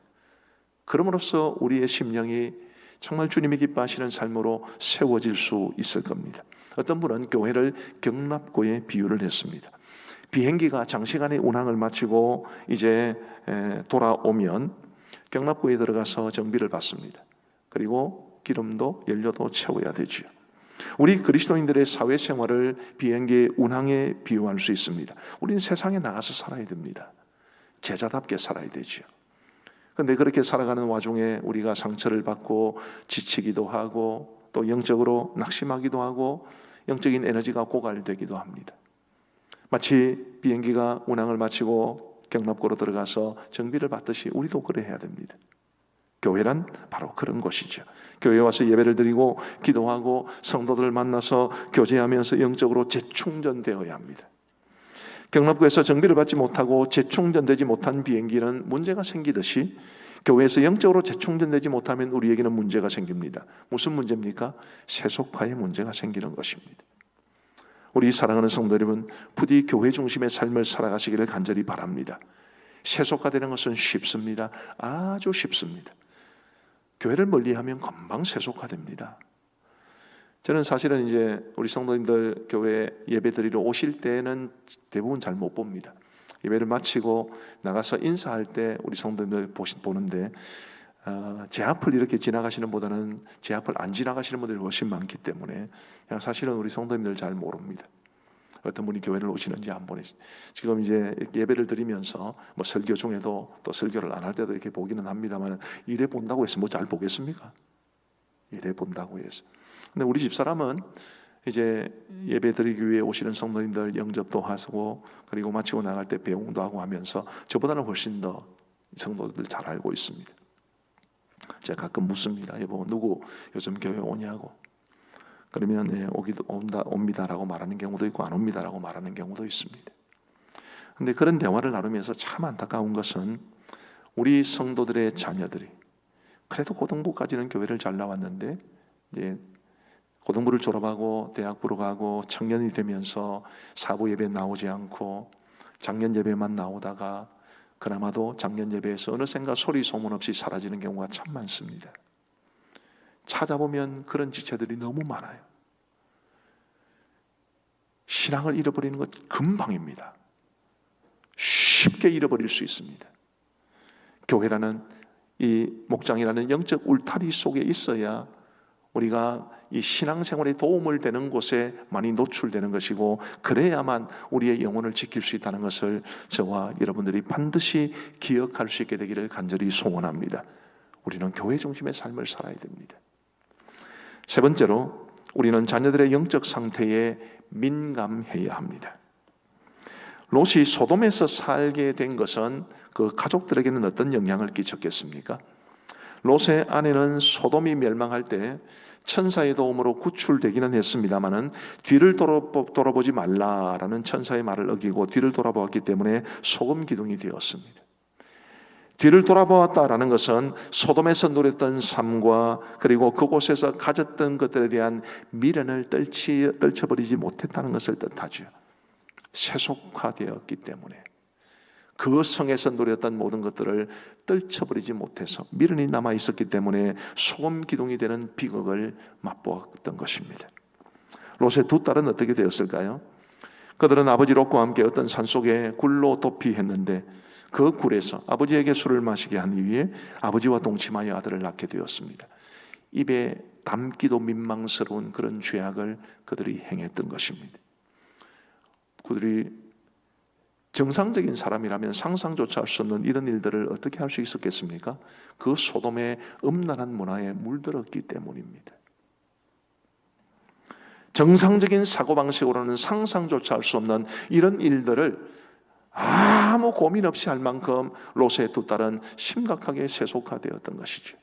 그럼으로써 우리의 심령이 정말 주님이 기뻐하시는 삶으로 세워질 수 있을 겁니다. 어떤 분은 교회를 경납고에 비유를 했습니다. 비행기가 장시간의 운항을 마치고 이제 돌아오면 경납고에 들어가서 정비를 받습니다. 그리고 기름도 연료도 채워야 되죠. 우리 그리스도인들의 사회생활을 비행기의 운항에 비유할 수 있습니다. 우리는 세상에 나가서 살아야 됩니다. 제자답게 살아야 되죠. 그런데 그렇게 살아가는 와중에 우리가 상처를 받고 지치기도 하고 또 영적으로 낙심하기도 하고 영적인 에너지가 고갈되기도 합니다. 마치 비행기가 운항을 마치고 경납고로 들어가서 정비를 받듯이 우리도 그래 해야 됩니다. 교회란 바로 그런 곳이죠. 교회에 와서 예배를 드리고 기도하고 성도들을 만나서 교제하면서 영적으로 재충전되어야 합니다. 경납고에서 정비를 받지 못하고 재충전되지 못한 비행기는 문제가 생기듯이 교회에서 영적으로 재충전되지 못하면 우리에게는 문제가 생깁니다. 무슨 문제입니까? 세속화의 문제가 생기는 것입니다. 우리 사랑하는 성도 여러분, 부디 교회 중심의 삶을 살아가시기를 간절히 바랍니다. 세속화되는 것은 쉽습니다. 아주 쉽습니다. 교회를 멀리하면 금방 세속화됩니다. 저는 사실은 이제 우리 성도님들 교회 예배 드리러 오실 때는 대부분 잘 못 봅니다. 예배를 마치고 나가서 인사할 때 우리 성도님들 보는데 제 앞을 이렇게 지나가시는 보다는 제 앞을 안 지나가시는 분들이 훨씬 많기 때문에 그냥 사실은 우리 성도님들 잘 모릅니다. 어떤 분이 교회를 오시는지 안 보내시. 지금 이제 예배를 드리면서 뭐 설교 중에도 또 설교를 안 할 때도 이렇게 보기는 합니다만, 이래 본다고 해서 뭐 잘 보겠습니까? 이래 본다고 해서. 근데 우리 집사람은 이제 예배 드리기 위해 오시는 성도님들 영접도 하고 그리고 마치고 나갈 때 배웅도 하고 하면서 저보다는 훨씬 더 성도들 잘 알고 있습니다. 제가 가끔 묻습니다. 여보, 누구 요즘 교회 오냐고. 그러면 네, 옵니다라고 말하는 경우도 있고 안 옵니다라고 말하는 경우도 있습니다. 그런데 그런 대화를 나누면서 참 안타까운 것은 우리 성도들의 자녀들이 그래도 고등부까지는 교회를 잘 나왔는데 이제 고등부를 졸업하고 대학부로 가고 청년이 되면서 사부 예배 나오지 않고 작년 예배만 나오다가 그나마도 작년 예배에서 어느샌가 소리 소문 없이 사라지는 경우가 참 많습니다. 찾아보면 그런 지체들이 너무 많아요. 신앙을 잃어버리는 것 금방입니다. 쉽게 잃어버릴 수 있습니다. 교회라는 이 목장이라는 영적 울타리 속에 있어야 우리가 이 신앙생활에 도움을 되는 곳에 많이 노출되는 것이고, 그래야만 우리의 영혼을 지킬 수 있다는 것을 저와 여러분들이 반드시 기억할 수 있게 되기를 간절히 소원합니다. 우리는 교회 중심의 삶을 살아야 됩니다. 세 번째로, 우리는 자녀들의 영적 상태에 민감해야 합니다. 롯이 소돔에서 살게 된 것은 그 가족들에게는 어떤 영향을 끼쳤겠습니까? 롯의 아내는 소돔이 멸망할 때 천사의 도움으로 구출되기는 했습니다마는 뒤를 돌아보지 말라라는 천사의 말을 어기고 뒤를 돌아보았기 때문에 소금 기둥이 되었습니다. 뒤를 돌아보았다라는 것은 소돔에서 누렸던 삶과 그리고 그곳에서 가졌던 것들에 대한 미련을 떨쳐버리지 못했다는 것을 뜻하죠. 세속화되었기 때문에 그 성에서 누렸던 모든 것들을 떨쳐버리지 못해서 미련이 남아 있었기 때문에 소금 기둥이 되는 비극을 맛보았던 것입니다. 롯의 두 딸은 어떻게 되었을까요? 그들은 아버지 롯과 함께 어떤 산속에 굴로 도피했는데 그 굴에서 아버지에게 술을 마시게 한 이후에 아버지와 동침하여 아들을 낳게 되었습니다. 입에 담기도 민망스러운 그런 죄악을 그들이 행했던 것입니다. 그들이 정상적인 사람이라면 상상조차 할 수 없는 이런 일들을 어떻게 할 수 있었겠습니까? 그 소돔의 음란한 문화에 물들었기 때문입니다. 정상적인 사고방식으로는 상상조차 할 수 없는 이런 일들을 아무 고민 없이 할 만큼 롯의 두 딸은 심각하게 세속화되었던 것이죠.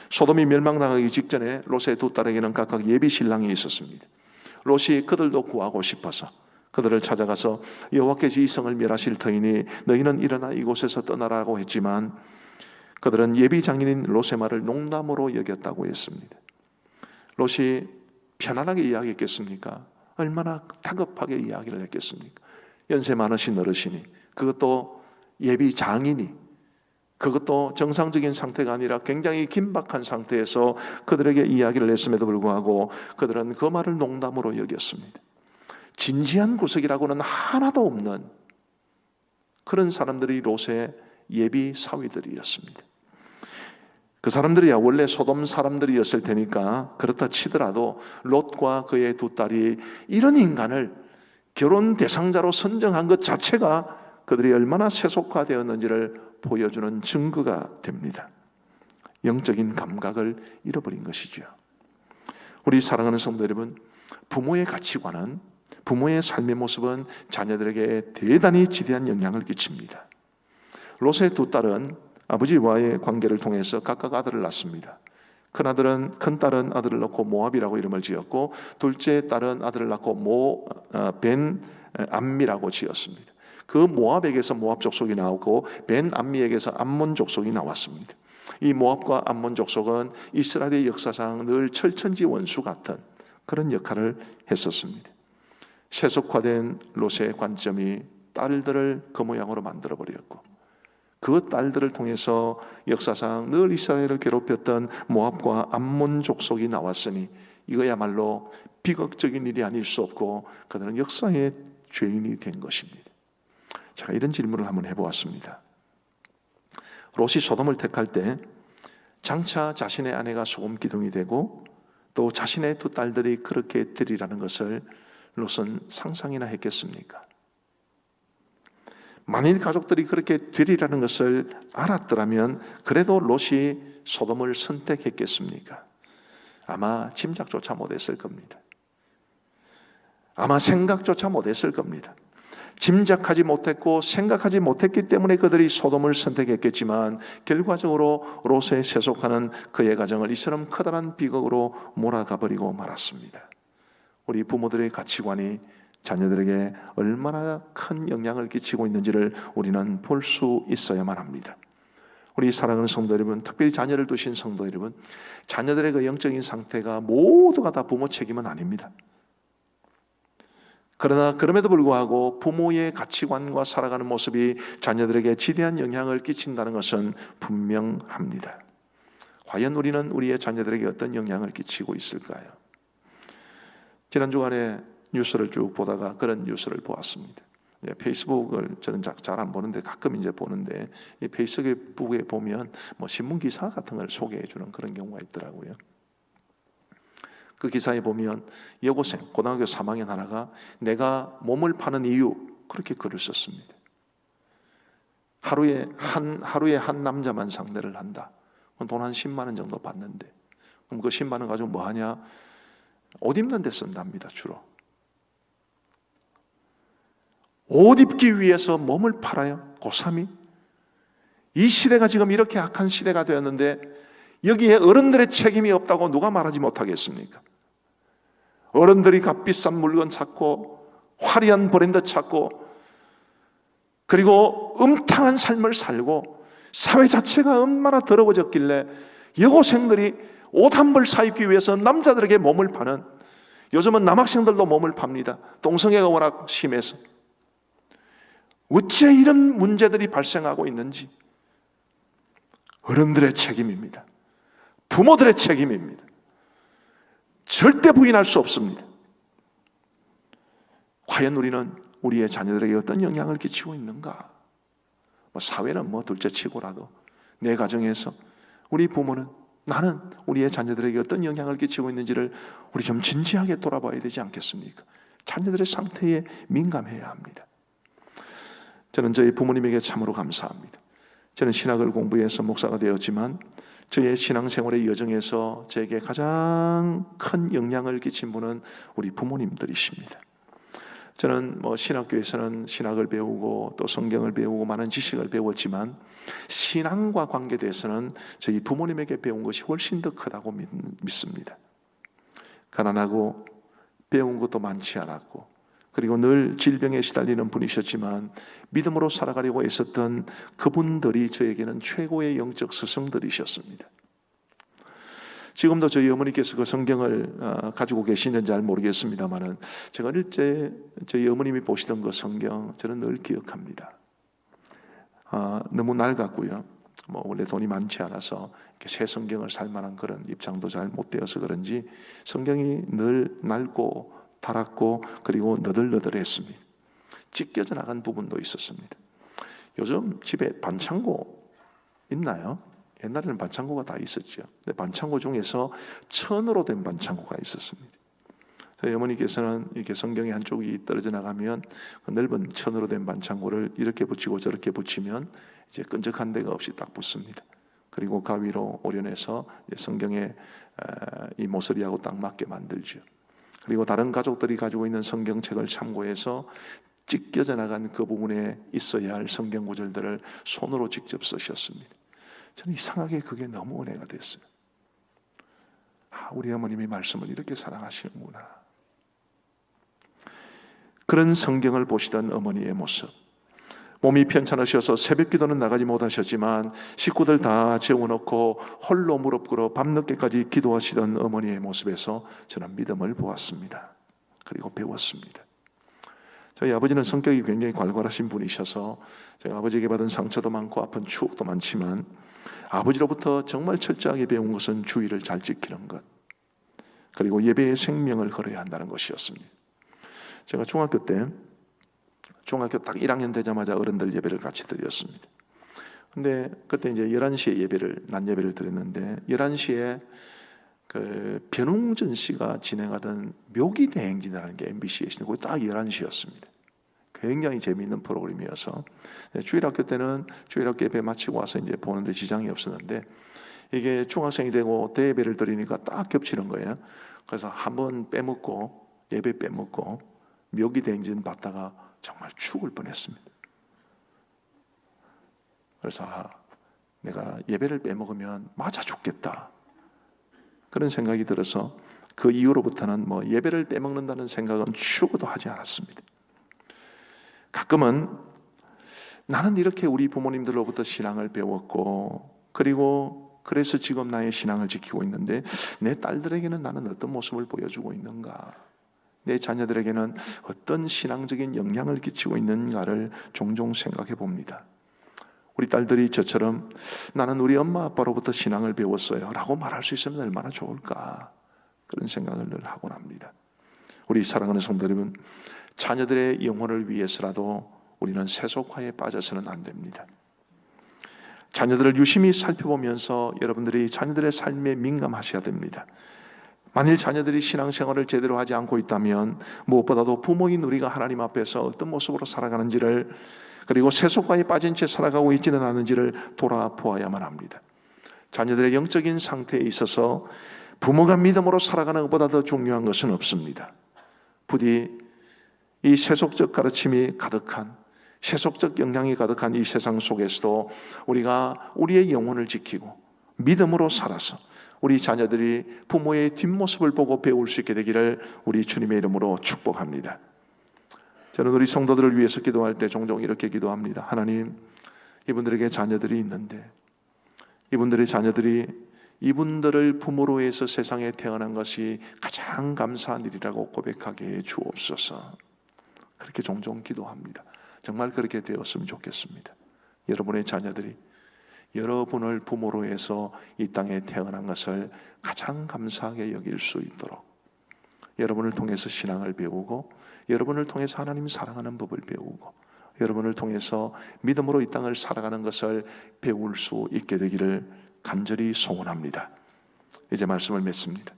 소돔이 멸망당하기 직전에 롯의 두 딸에게는 각각 예비 신랑이 있었습니다. 롯이 그들도 구하고 싶어서 그들을 찾아가서 여호와께서 이 성을 멸하실 터이니 너희는 일어나 이곳에서 떠나라고 했지만 그들은 예비 장인인 롯의 말을 농담으로 여겼다고 했습니다. 롯이 편안하게 이야기했겠습니까? 얼마나 다급하게 이야기를 했겠습니까? 연세 많으신 어르신이, 그것도 예비 장인이, 그것도 정상적인 상태가 아니라 굉장히 긴박한 상태에서 그들에게 이야기를 했음에도 불구하고 그들은 그 말을 농담으로 여겼습니다. 진지한 구석이라고는 하나도 없는 그런 사람들이 롯의 예비 사위들이었습니다. 그 사람들이야 원래 소돔 사람들이었을 테니까 그렇다 치더라도 롯과 그의 두 딸이 이런 인간을 결혼 대상자로 선정한 것 자체가 그들이 얼마나 세속화되었는지를 보여주는 증거가 됩니다. 영적인 감각을 잃어버린 것이죠. 우리 사랑하는 성도 여러분, 부모의 가치관은, 부모의 삶의 모습은 자녀들에게 대단히 지대한 영향을 끼칩니다. 롯의 두 딸은 아버지와의 관계를 통해서 각각 아들을 낳습니다. 큰 딸은 아들을 낳고 모압이라고 이름을 지었고, 둘째 딸은 아들을 낳고 벤 암미라고 지었습니다. 그 모압에게서 모압 족속이 나오고 벤 암미에게서 암몬 족속이 나왔습니다. 이 모압과 암몬 족속은 이스라엘의 역사상 늘 철천지 원수 같은 그런 역할을 했었습니다. 세속화된 롯의 관점이 딸들을 그 모양으로 만들어 버렸고, 그 딸들을 통해서 역사상 늘 이스라엘을 괴롭혔던 모압과 암몬 족속이 나왔으니 이거야말로 비극적인 일이 아닐 수 없고 그들은 역사의 죄인이 된 것입니다. 제가 이런 질문을 한번 해보았습니다. 롯이 소돔을 택할 때 장차 자신의 아내가 소금 기둥이 되고 또 자신의 두 딸들이 그렇게 되리라는 것을 롯은 상상이나 했겠습니까? 만일 가족들이 그렇게 되리라는 것을 알았더라면 그래도 롯이 소돔을 선택했겠습니까? 아마 짐작조차 못했을 겁니다. 아마 생각조차 못했을 겁니다. 짐작하지 못했고 생각하지 못했기 때문에 그들이 소돔을 선택했겠지만 결과적으로 롯의 세속화는 그의 가정을 이처럼 커다란 비극으로 몰아가 버리고 말았습니다. 우리 부모들의 가치관이 자녀들에게 얼마나 큰 영향을 끼치고 있는지를 우리는 볼 수 있어야만 합니다. 우리 사랑하는 성도 여러분, 특별히 자녀를 두신 성도 여러분, 자녀들의 그 영적인 상태가 모두가 다 부모 책임은 아닙니다. 그러나 그럼에도 불구하고 부모의 가치관과 살아가는 모습이 자녀들에게 지대한 영향을 끼친다는 것은 분명합니다. 과연 우리는 우리의 자녀들에게 어떤 영향을 끼치고 있을까요? 지난 주간에 뉴스를 쭉 보다가 그런 뉴스를 보았습니다. 페이스북을 저는 잘 안 보는데 가끔 이제 보는데 이 페이스북에 보면 뭐 신문 기사 같은 걸 소개해 주는 그런 경우가 있더라고요. 그 기사에 보면 여고생 고등학교 3학년 하나가 내가 몸을 파는 이유 그렇게 글을 썼습니다. 하루에 한 남자만 상대를 한다. 돈 한 10만 원 정도 받는데 그럼 그 10만 원 가지고 뭐 하냐? 옷 입는 데 쓴답니다. 주로. 옷 입기 위해서 몸을 팔아요. 고3이. 이 시대가 지금 이렇게 악한 시대가 되었는데 여기에 어른들의 책임이 없다고 누가 말하지 못하겠습니까? 어른들이 값비싼 물건 찾고 화려한 브랜드 찾고 그리고 음탕한 삶을 살고 사회 자체가 얼마나 더러워졌길래 여고생들이 옷 한 벌 사입기 위해서 남자들에게 몸을 파는, 요즘은 남학생들도 몸을 팝니다. 동성애가 워낙 심해서. 어째 이런 문제들이 발생하고 있는지 어른들의 책임입니다. 부모들의 책임입니다. 절대 부인할 수 없습니다. 과연 우리는 우리의 자녀들에게 어떤 영향을 끼치고 있는가? 사회는 둘째치고라도 내 가정에서 우리 부모는, 나는 우리의 자녀들에게 어떤 영향을 끼치고 있는지를 우리 좀 진지하게 돌아봐야 되지 않겠습니까? 자녀들의 상태에 민감해야 합니다. 저는 저희 부모님에게 참으로 감사합니다. 저는 신학을 공부해서 목사가 되었지만 저의 신앙생활의 여정에서 저에게 가장 큰 영향을 끼친 분은 우리 부모님들이십니다. 저는 신학교에서는 신학을 배우고 또 성경을 배우고 많은 지식을 배웠지만 신앙과 관계돼서는 저희 부모님에게 배운 것이 훨씬 더 크다고 믿습니다. 가난하고 배운 것도 많지 않았고, 그리고 늘 질병에 시달리는 분이셨지만 믿음으로 살아가려고 애썼던 그분들이 저에게는 최고의 영적 스승들이셨습니다. 지금도 저희 어머니께서 그 성경을 가지고 계시는지 잘 모르겠습니다만은 제가 어릴 때 저희 어머님이 보시던 그 성경 저는 늘 기억합니다. 너무 낡았고요. 원래 돈이 많지 않아서 이렇게 새 성경을 살 만한 그런 입장도 잘 못 되어서 그런지 성경이 늘 낡고 닳았고 그리고 너덜너덜했습니다. 찢겨져 나간 부분도 있었습니다. 요즘 집에 반창고 있나요? 옛날에는 반창고가 다 있었죠. 근데 반창고 중에서 천으로 된 반창고가 있었습니다. 저희 어머니께서는 이렇게 성경의 한쪽이 떨어져 나가면 그 넓은 천으로 된 반창고를 이렇게 붙이고 저렇게 붙이면 이제 끈적한 데가 없이 딱 붙습니다. 그리고 가위로 오려내서 성경의 이 모서리하고 딱 맞게 만들죠. 그리고 다른 가족들이 가지고 있는 성경책을 참고해서 찢겨져 나간 그 부분에 있어야 할 성경 구절들을 손으로 직접 쓰셨습니다. 저는 이상하게 그게 너무 은혜가 됐어요. 우리 어머님이 말씀을 이렇게 사랑하시는구나. 그런 성경을 보시던 어머니의 모습, 몸이 편찮으셔서 새벽 기도는 나가지 못하셨지만 식구들 다 재워놓고 홀로 무릎 꿇어 밤늦게까지 기도하시던 어머니의 모습에서 저는 믿음을 보았습니다. 그리고 배웠습니다. 저희 아버지는 성격이 굉장히 괄괄하신 분이셔서 제가 아버지에게 받은 상처도 많고 아픈 추억도 많지만 아버지로부터 정말 철저하게 배운 것은 주의를 잘 지키는 것, 그리고 예배의 생명을 걸어야 한다는 것이었습니다. 제가 중학교 딱 1학년 되자마자 어른들 예배를 같이 드렸습니다. 근데 그때 이제 11시에 낮 예배를 드렸는데 11시에 그 변웅전 씨가 진행하던 묘기 대행진이라는 게 MBC에 있었는데 그게 딱 11시였습니다. 굉장히 재미있는 프로그램이어서 주일학교 때는 주일학교 예배 마치고 와서 이제 보는데 지장이 없었는데 이게 중학생이 되고 대예배를 드리니까 딱 겹치는 거예요. 그래서 한번 빼먹고 예배 빼먹고 묘기 대행진 봤다가 정말 죽을 뻔했습니다. 그래서 내가 예배를 빼먹으면 맞아 죽겠다 그런 생각이 들어서 그 이후로부터는 예배를 빼먹는다는 생각은 죽어도 하지 않았습니다. 가끔은 나는 이렇게 우리 부모님들로부터 신앙을 배웠고 그리고 그래서 지금 나의 신앙을 지키고 있는데 내 딸들에게는 나는 어떤 모습을 보여주고 있는가, 내 자녀들에게는 어떤 신앙적인 영향을 끼치고 있는가를 종종 생각해 봅니다. 우리 딸들이 저처럼 나는 우리 엄마 아빠로부터 신앙을 배웠어요 라고 말할 수 있으면 얼마나 좋을까, 그런 생각을 늘 하곤 합니다. 우리 사랑하는 성도 여러분, 자녀들의 영혼을 위해서라도 우리는 세속화에 빠져서는 안 됩니다. 자녀들을 유심히 살펴보면서 여러분들이 자녀들의 삶에 민감하셔야 됩니다. 만일 자녀들이 신앙생활을 제대로 하지 않고 있다면 무엇보다도 부모인 우리가 하나님 앞에서 어떤 모습으로 살아가는지를, 그리고 세속화에 빠진 채 살아가고 있지는 않은지를 돌아보아야만 합니다. 자녀들의 영적인 상태에 있어서 부모가 믿음으로 살아가는 것보다 더 중요한 것은 없습니다. 부디 이 세속적 가르침이 가득한, 세속적 영향이 가득한 이 세상 속에서도 우리가 우리의 영혼을 지키고 믿음으로 살아서 우리 자녀들이 부모의 뒷모습을 보고 배울 수 있게 되기를 우리 주님의 이름으로 축복합니다. 저는 우리 성도들을 위해서 기도할 때 종종 이렇게 기도합니다. 하나님, 이분들에게 자녀들이 있는데 이분들의 자녀들이 이분들을 부모로 해서 세상에 태어난 것이 가장 감사한 일이라고 고백하게 해 주옵소서. 그렇게 종종 기도합니다. 정말 그렇게 되었으면 좋겠습니다. 여러분의 자녀들이 여러분을 부모로 해서 이 땅에 태어난 것을 가장 감사하게 여길 수 있도록 여러분을 통해서 신앙을 배우고 여러분을 통해서 하나님 사랑하는 법을 배우고 여러분을 통해서 믿음으로 이 땅을 살아가는 것을 배울 수 있게 되기를 간절히 소원합니다. 이제 말씀을 맺습니다.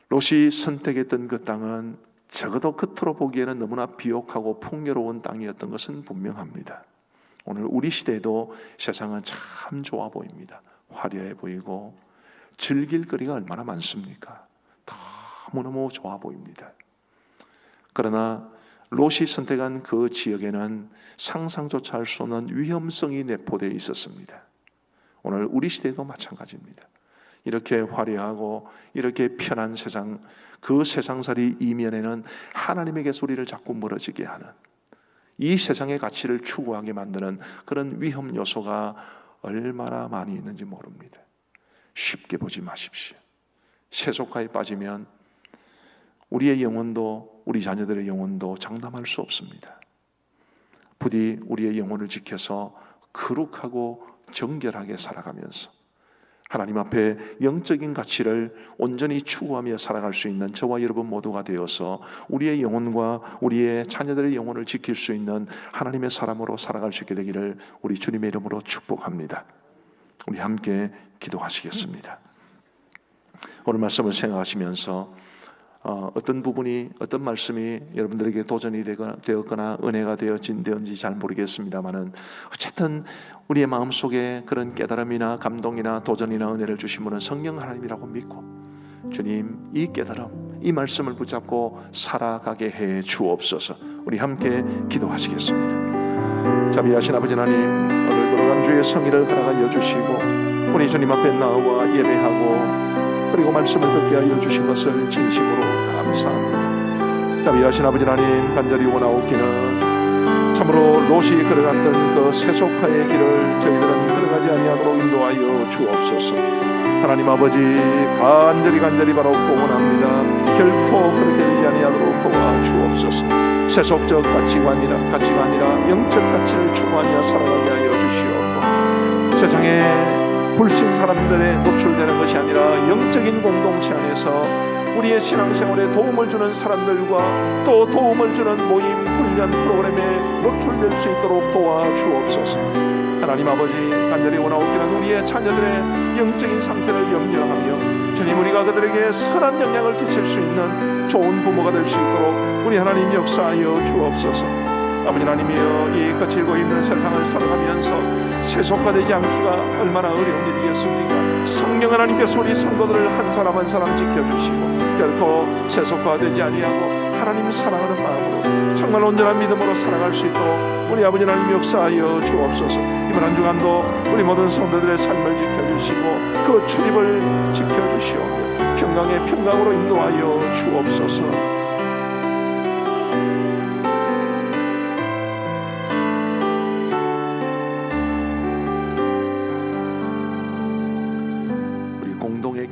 롯이 선택했던 그 땅은 적어도 겉으로 보기에는 너무나 비옥하고 풍요로운 땅이었던 것은 분명합니다. 오늘 우리 시대에도 세상은 참 좋아 보입니다. 화려해 보이고 즐길 거리가 얼마나 많습니까? 너무너무 좋아 보입니다. 그러나 롯이 선택한 그 지역에는 상상조차 할 수 없는 위험성이 내포되어 있었습니다. 오늘 우리 시대도 마찬가지입니다. 이렇게 화려하고 이렇게 편한 세상, 그 세상살이 이면에는 하나님에게서 우리를 자꾸 멀어지게 하는, 이 세상의 가치를 추구하게 만드는 그런 위험 요소가 얼마나 많이 있는지 모릅니다. 쉽게 보지 마십시오. 세속화에 빠지면 우리의 영혼도 우리 자녀들의 영혼도 장담할 수 없습니다. 부디 우리의 영혼을 지켜서 거룩하고 정결하게 살아가면서 하나님 앞에 영적인 가치를 온전히 추구하며 살아갈 수 있는 저와 여러분 모두가 되어서 우리의 영혼과 우리의 자녀들의 영혼을 지킬 수 있는 하나님의 사람으로 살아갈 수 있게 되기를 우리 주님의 이름으로 축복합니다. 우리 함께 기도하시겠습니다. 오늘 말씀을 생각하시면서 어떤 부분이, 어떤 말씀이 여러분들에게 도전이 되었거나 은혜가 되어진지 잘 모르겠습니다만은 어쨌든 우리의 마음속에 그런 깨달음이나 감동이나 도전이나 은혜를 주신 분은 성령 하나님이라고 믿고 주님, 이 깨달음, 이 말씀을 붙잡고 살아가게 해 주옵소서. 우리 함께 기도하시겠습니다. 자비하신 아버지 하나님, 오늘 걸어간 주의 성의를 허락하여 주시고 우리 주님 앞에 나와 예배하고 그리고 말씀을 듣게 하여 주신 것을 진심으로 감사합니다. 자비하신 아버지 하나님, 간절히 원하옵기는 참으로 롯이 걸어갔던 그 세속화의 길을 저희들은 걸어가지 아니하도록 인도하여 주옵소서. 하나님 아버지, 간절히 바로 원합니다. 결코 그렇게 되지 아니하도록 도와주옵소서. 세속적 가치가 아니라 영적 가치를 추구하며 살아가게 하여 주시옵고 세상에 불신 사람들에 노출되는 것이 아니라 영적인 공동체 안에서 우리의 신앙생활에 도움을 주는 사람들과 또 도움을 주는 모임, 훈련 프로그램에 노출될 수 있도록 도와주옵소서. 하나님 아버지, 간절히 원하옵기는 우리의 자녀들의 영적인 상태를 염려하며 주님, 우리가 그들에게 선한 영향을 끼칠 수 있는 좋은 부모가 될 수 있도록 우리 하나님 역사하여 주옵소서. 아버지 하나님이여, 이 거칠고 힘든 세상을 살아가면서 세속화되지 않기가 얼마나 어려운 일이겠습니까? 성령 하나님께서 우리 성도들을 한 사람 한 사람 지켜주시고 결코 세속화되지 아니하고 하나님 사랑하는 마음으로 정말 온전한 믿음으로 살아갈 수 있도록 우리 아버지 하나님 역사하여 주옵소서. 이번 한 주간도 우리 모든 성도들의 삶을 지켜주시고 그 출입을 지켜주시오며 평강의 평강으로 인도하여 주옵소서.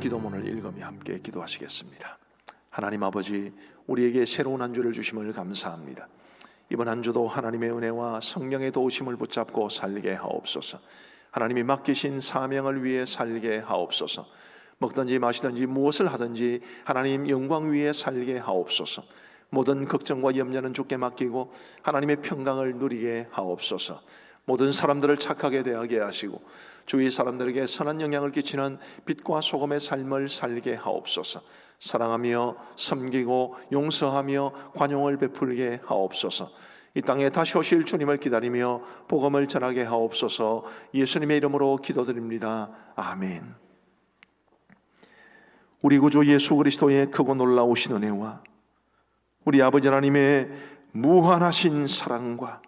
기도문을 읽으며 함께 기도하시겠습니다. 하나님 아버지, 우리에게 새로운 한 주를 주심을 감사합니다. 이번 한 주도 하나님의 은혜와 성령의 도우심을 붙잡고 살게 하옵소서. 하나님이 맡기신 사명을 위해 살게 하옵소서. 먹든지 마시든지 무엇을 하든지 하나님 영광 위에 살게 하옵소서. 모든 걱정과 염려는 주께 맡기고 하나님의 평강을 누리게 하옵소서. 모든 사람들을 착하게 대하게 하시고 주위 사람들에게 선한 영향을 끼치는 빛과 소금의 삶을 살게 하옵소서. 사랑하며 섬기고 용서하며 관용을 베풀게 하옵소서. 이 땅에 다시 오실 주님을 기다리며 복음을 전하게 하옵소서. 예수님의 이름으로 기도드립니다. 아멘. 우리 구주 예수 그리스도의 크고 놀라우신 은혜와 우리 아버지 하나님의 무한하신 사랑과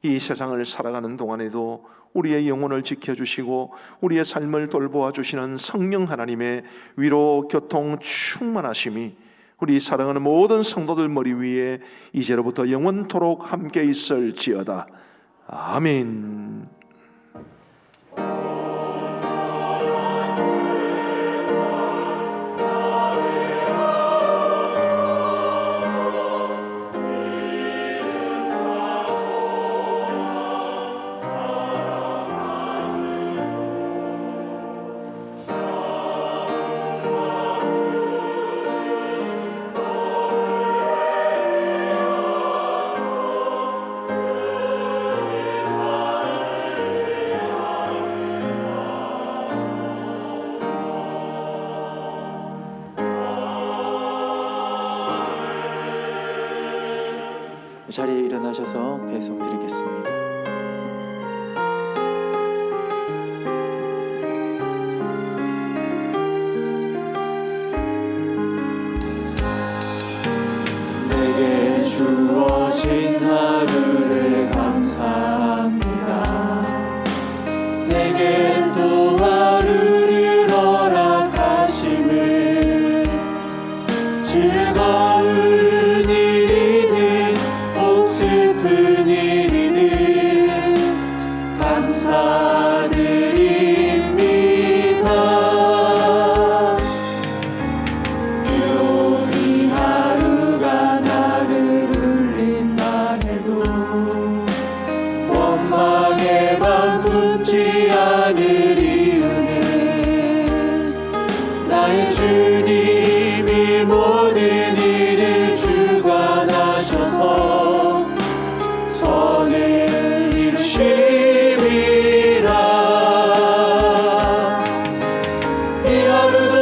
이 세상을 살아가는 동안에도 우리의 영혼을 지켜주시고 우리의 삶을 돌보아 주시는 성령 하나님의 위로 교통 충만하심이 우리 사랑하는 모든 성도들 머리 위에 이제로부터 영원토록 함께 있을지어다. 아멘. 자리에 일어나셔서 배송 드리겠습니다. 내게 주어진 하루를 감사합니다. 내게 또 하루를 허락하심을 즐거운 일이든 혹 슬픈 일이든 감사드립니다. 비록 이 하루가 나를 울린다 해도 원망의 맘 품지 않을 이유는 나의 주님이 모든 일을 주관하셔서 선을 이루심이라. 이 하루도